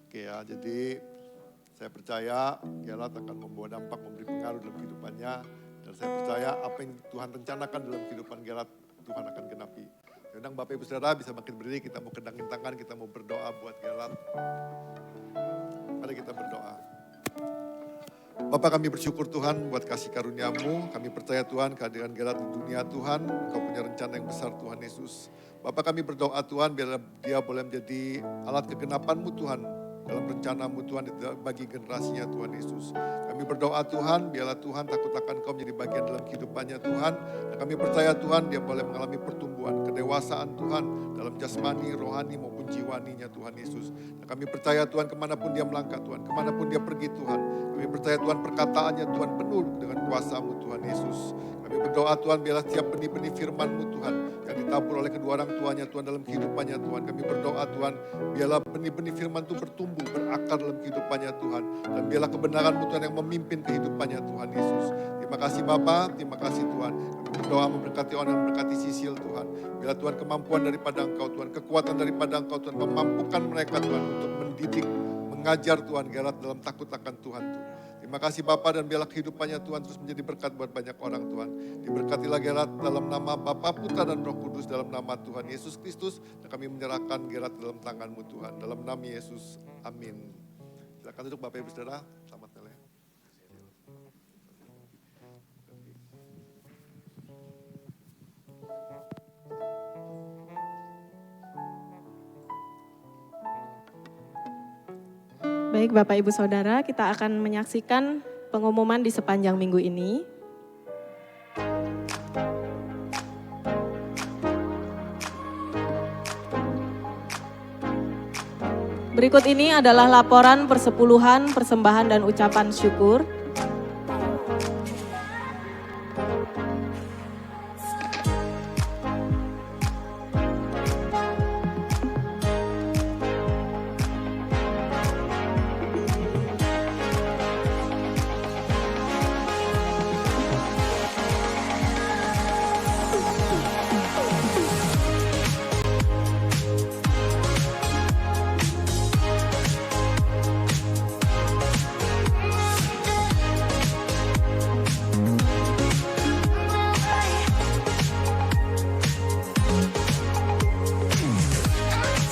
Oke ya, jadi saya percaya Gerard akan membawa dampak, memberi pengaruh dalam kehidupannya, dan saya percaya apa yang Tuhan rencanakan dalam kehidupan Gerard, Tuhan akan genapi. Undang Bapak Ibu Saudara bisa makin berdiri, kita mau kedangin tangan, kita mau berdoa buat Gerard. Mari kita berdoa. Bapak, kami bersyukur Tuhan buat kasih karunia-Mu. Kami percaya Tuhan kehadiran Gerard di dunia Tuhan. Engkau punya rencana yang besar Tuhan Yesus. Bapak, kami berdoa Tuhan biar dia boleh menjadi alat kegenapan-Mu Tuhan. Dalam rencana-Mu Tuhan bagi generasinya Tuhan Yesus. Kami berdoa Tuhan, biarlah Tuhan takut akan Kau menjadi bagian dalam kehidupannya Tuhan. Dan kami percaya Tuhan dia boleh mengalami pertumbuhan, kedewasaan Tuhan dalam jasmani, rohani maupun jiwaninya Tuhan Yesus. Dan kami percaya Tuhan kemanapun dia melangkah Tuhan, kemanapun dia pergi Tuhan. Kami percaya Tuhan perkataannya Tuhan penuh dengan kuasa-Mu Tuhan Yesus. Kami berdoa Tuhan biarlah setiap benih-benih firman-Mu Tuhan yang ditabur oleh kedua orang tuanya Tuhan dalam kehidupannya Tuhan. Kami berdoa Tuhan biarlah benih-benih firman itu bertumbuh, berakar dalam kehidupannya Tuhan. Dan biarlah kebenaran-Mu Tuhan yang memimpin kehidupannya Tuhan Yesus. Terima kasih Bapa, terima kasih Tuhan. Kami berdoa memberkati orang dan memberkati Sisil Tuhan. Biarlah Tuhan kemampuan daripada Engkau Tuhan, kekuatan daripada Engkau Tuhan, memampukan mereka Tuhan untuk mendidik, mengajar Tuhan Gerard dalam takut akan Tuhan Tuhan. Terima kasih Bapa, dan biarlah kehidupannya Tuhan terus menjadi berkat buat banyak orang Tuhan. Diberkatilah Gerard dalam nama Bapa, Putra dan Roh Kudus, dalam nama Tuhan Yesus Kristus. Dan kami menyerahkan Gerard dalam tangan-Mu Tuhan. Dalam nama Yesus, amin. Silakan duduk Bapak Ibu Saudara, selamat malam. Baik Bapak Ibu Saudara, kita akan menyaksikan pengumuman di sepanjang minggu ini. Berikut ini adalah laporan persepuluhan, persembahan dan ucapan syukur.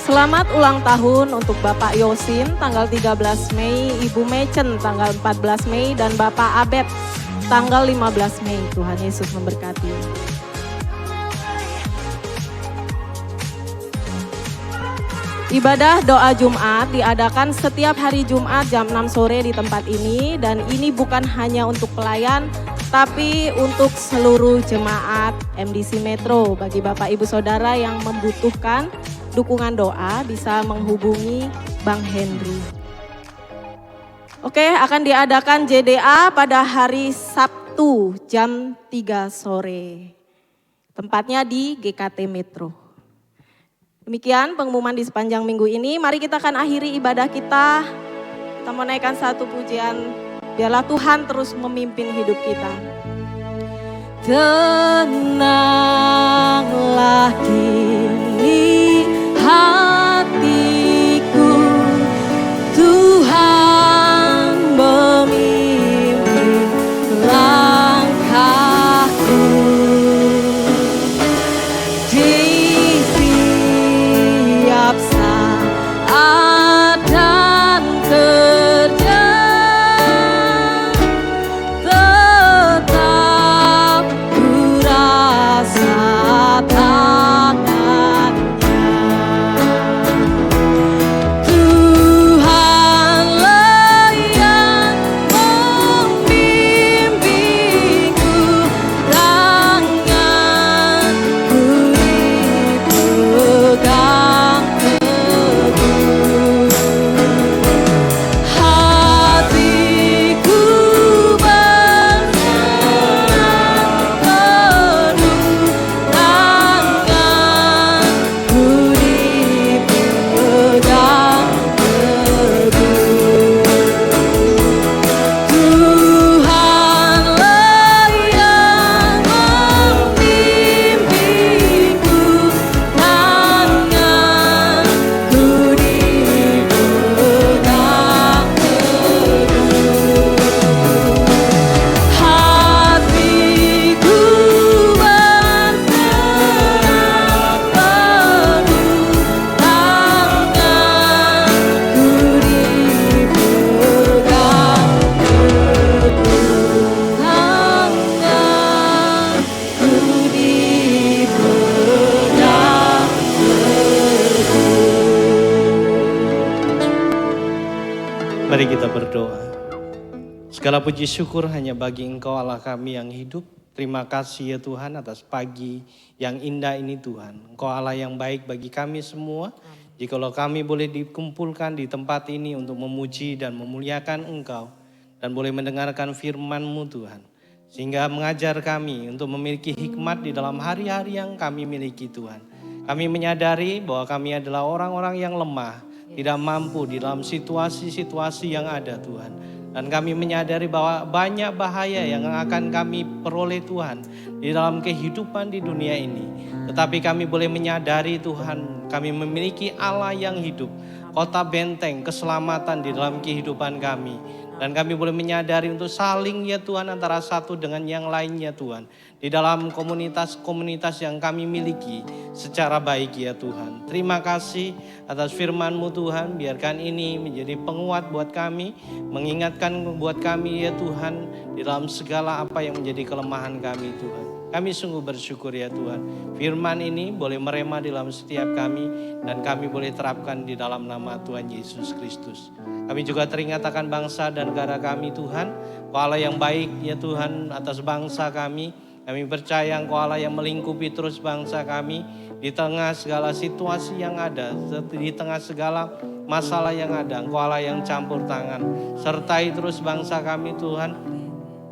Selamat ulang tahun untuk Bapak Yosin tanggal 13 Mei, Ibu Mecen tanggal 14 Mei, dan Bapak Abed tanggal 15 Mei. Tuhan Yesus memberkati. Ibadah doa Jumat diadakan setiap hari Jumat jam 6 sore di tempat ini, dan ini bukan hanya untuk pelayan tapi untuk seluruh jemaat MDC Metro. Bagi Bapak Ibu Saudara yang membutuhkan dukungan doa bisa menghubungi Bang Henry. Oke, akan diadakan JDA pada hari Sabtu jam 3 sore. Tempatnya di GKT Metro. Demikian pengumuman di sepanjang minggu ini. Mari kita akan akhiri ibadah kita. Kita mau naikkan satu pujian. Biarlah Tuhan terus memimpin hidup kita. Tenanglah kini hatiku, Tuhan memimpin langkahku. Di setiap saat dan kerja tetap ku rasa tangannya. Tuhanlah yang membimbingku, tanganku dipegang teguh. Hatiku bersenang penuh, tanganku dipegang teguh. Tuhanlah yang membimbingku, tanganku dipegang teguh. Hatiku bersenang penuh, tanganku dipegang teguh. Tanganku dipegang teguh. Mari kita berdoa. Segala puji syukur hanya bagi Engkau Allah kami yang hidup. Terima kasih ya Tuhan atas pagi yang indah ini Tuhan. Engkau Allah yang baik bagi kami semua. Jikalau kami boleh dikumpulkan di tempat ini untuk memuji dan memuliakan Engkau. Dan boleh mendengarkan firman-Mu Tuhan. Sehingga mengajar kami untuk memiliki hikmat di dalam hari-hari yang kami miliki Tuhan. Kami menyadari bahwa kami adalah orang-orang yang lemah. Tidak mampu di dalam situasi-situasi yang ada Tuhan. Dan kami menyadari bahwa banyak bahaya yang akan kami peroleh Tuhan di dalam kehidupan di dunia ini. Tetapi kami boleh menyadari Tuhan, kami memiliki Allah yang hidup. Kota benteng keselamatan di dalam kehidupan kami. Dan kami boleh menyadari untuk saling ya Tuhan antara satu dengan yang lainnya Tuhan. Di dalam komunitas-komunitas yang kami miliki secara baik ya Tuhan. Terima kasih atas firman-Mu Tuhan. Biarkan ini menjadi penguat buat kami. Mengingatkan buat kami ya Tuhan. Di dalam segala apa yang menjadi kelemahan kami Tuhan. Kami sungguh bersyukur ya Tuhan. Firman ini boleh merema di dalam setiap kami. Dan kami boleh terapkan di dalam nama Tuhan Yesus Kristus. Kami juga teringat akan bangsa dan negara kami Tuhan. Engkau Allah yang baik ya Tuhan atas bangsa kami. Kami percaya Engkau Allah yang melingkupi terus bangsa kami. Di tengah segala situasi yang ada. Di tengah segala masalah yang ada. Engkau Allah yang campur tangan. Sertai terus bangsa kami Tuhan.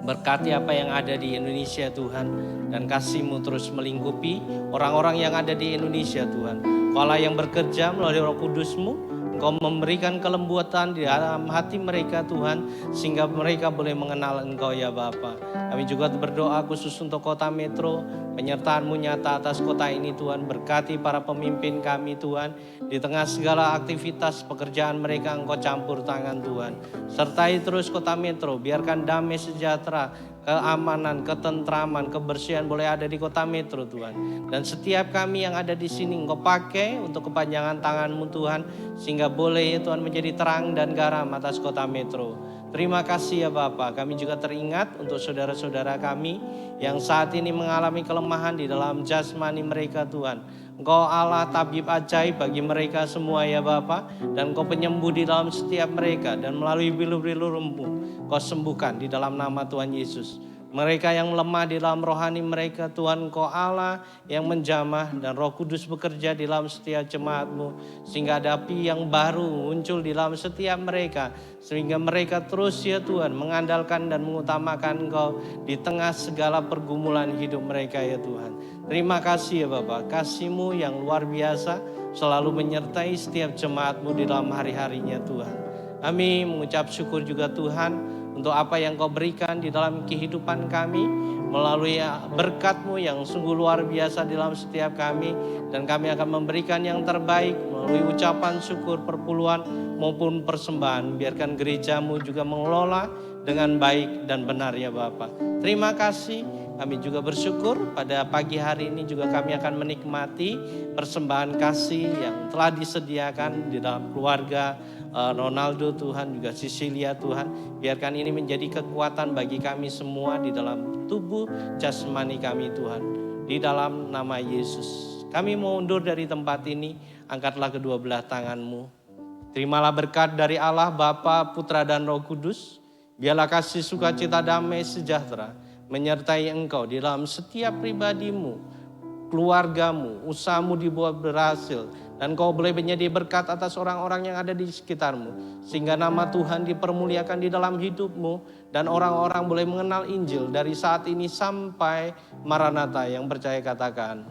Berkati apa yang ada di Indonesia Tuhan. Dan kasih-Mu terus melingkupi orang-orang yang ada di Indonesia Tuhan. Engkau Allah yang bekerja melalui Roh Kudus-Mu. Engkau memberikan kelembutan di dalam hati mereka Tuhan. Sehingga mereka boleh mengenal Engkau ya Bapa. Kami juga berdoa khusus untuk kota Metro. Penyertaan-Mu nyata atas kota ini Tuhan. Berkati para pemimpin kami Tuhan. Di tengah segala aktivitas pekerjaan mereka Engkau campur tangan Tuhan. Sertai terus kota Metro. Biarkan damai sejahtera keamanan, ketentraman, kebersihan boleh ada di kota Metro Tuhan. Dan setiap kami yang ada di sini Engkau pakai untuk kepanjangan tangan-Mu Tuhan, sehingga boleh ya Tuhan menjadi terang dan garam atas kota Metro. Terima kasih ya Bapa. Kami juga teringat untuk saudara-saudara kami yang saat ini mengalami kelemahan di dalam jasmani mereka Tuhan. Engkau Allah tabib ajaib bagi mereka semua ya Bapa, dan Engkau penyembuh di dalam setiap mereka, dan melalui bilur-bilur-Mu Engkau sembuhkan di dalam nama Tuhan Yesus. Mereka yang lemah di dalam rohani mereka Tuhan, Engkau Allah yang menjamah, dan Roh Kudus bekerja di dalam setiap jemaat-Mu, sehingga ada api yang baru muncul di dalam setiap mereka, sehingga mereka terus ya Tuhan mengandalkan dan mengutamakan Engkau di tengah segala pergumulan hidup mereka ya Tuhan. Terima kasih ya Bapak, kasih-Mu yang luar biasa selalu menyertai setiap jemaat-Mu di dalam hari-harinya Tuhan. Kami mengucap syukur juga Tuhan untuk apa yang Kau berikan di dalam kehidupan kami, melalui berkat-Mu yang sungguh luar biasa di dalam setiap kami, dan kami akan memberikan yang terbaik melalui ucapan syukur, perpuluhan maupun persembahan. Biarkan gereja-Mu juga mengelola dengan baik dan benar ya Bapak. Terima kasih. Kami juga bersyukur pada pagi hari ini juga kami akan menikmati persembahan kasih yang telah disediakan di dalam keluarga Ronaldo Tuhan, juga Sisilia Tuhan. Biarkan ini menjadi kekuatan bagi kami semua di dalam tubuh jasmani kami Tuhan. Di dalam nama Yesus. Kami mau undur dari tempat ini, angkatlah kedua belah tangan-Mu. Terimalah berkat dari Allah Bapa, Putra dan Roh Kudus. Biarlah kasih sukacita damai sejahtera menyertai engkau di dalam setiap pribadimu, keluargamu, usahamu dibuat berhasil, dan kau boleh menjadi berkat atas orang-orang yang ada di sekitarmu, sehingga nama Tuhan dipermuliakan di dalam hidupmu, dan orang-orang boleh mengenal Injil dari saat ini sampai Maranatha. Yang percaya katakan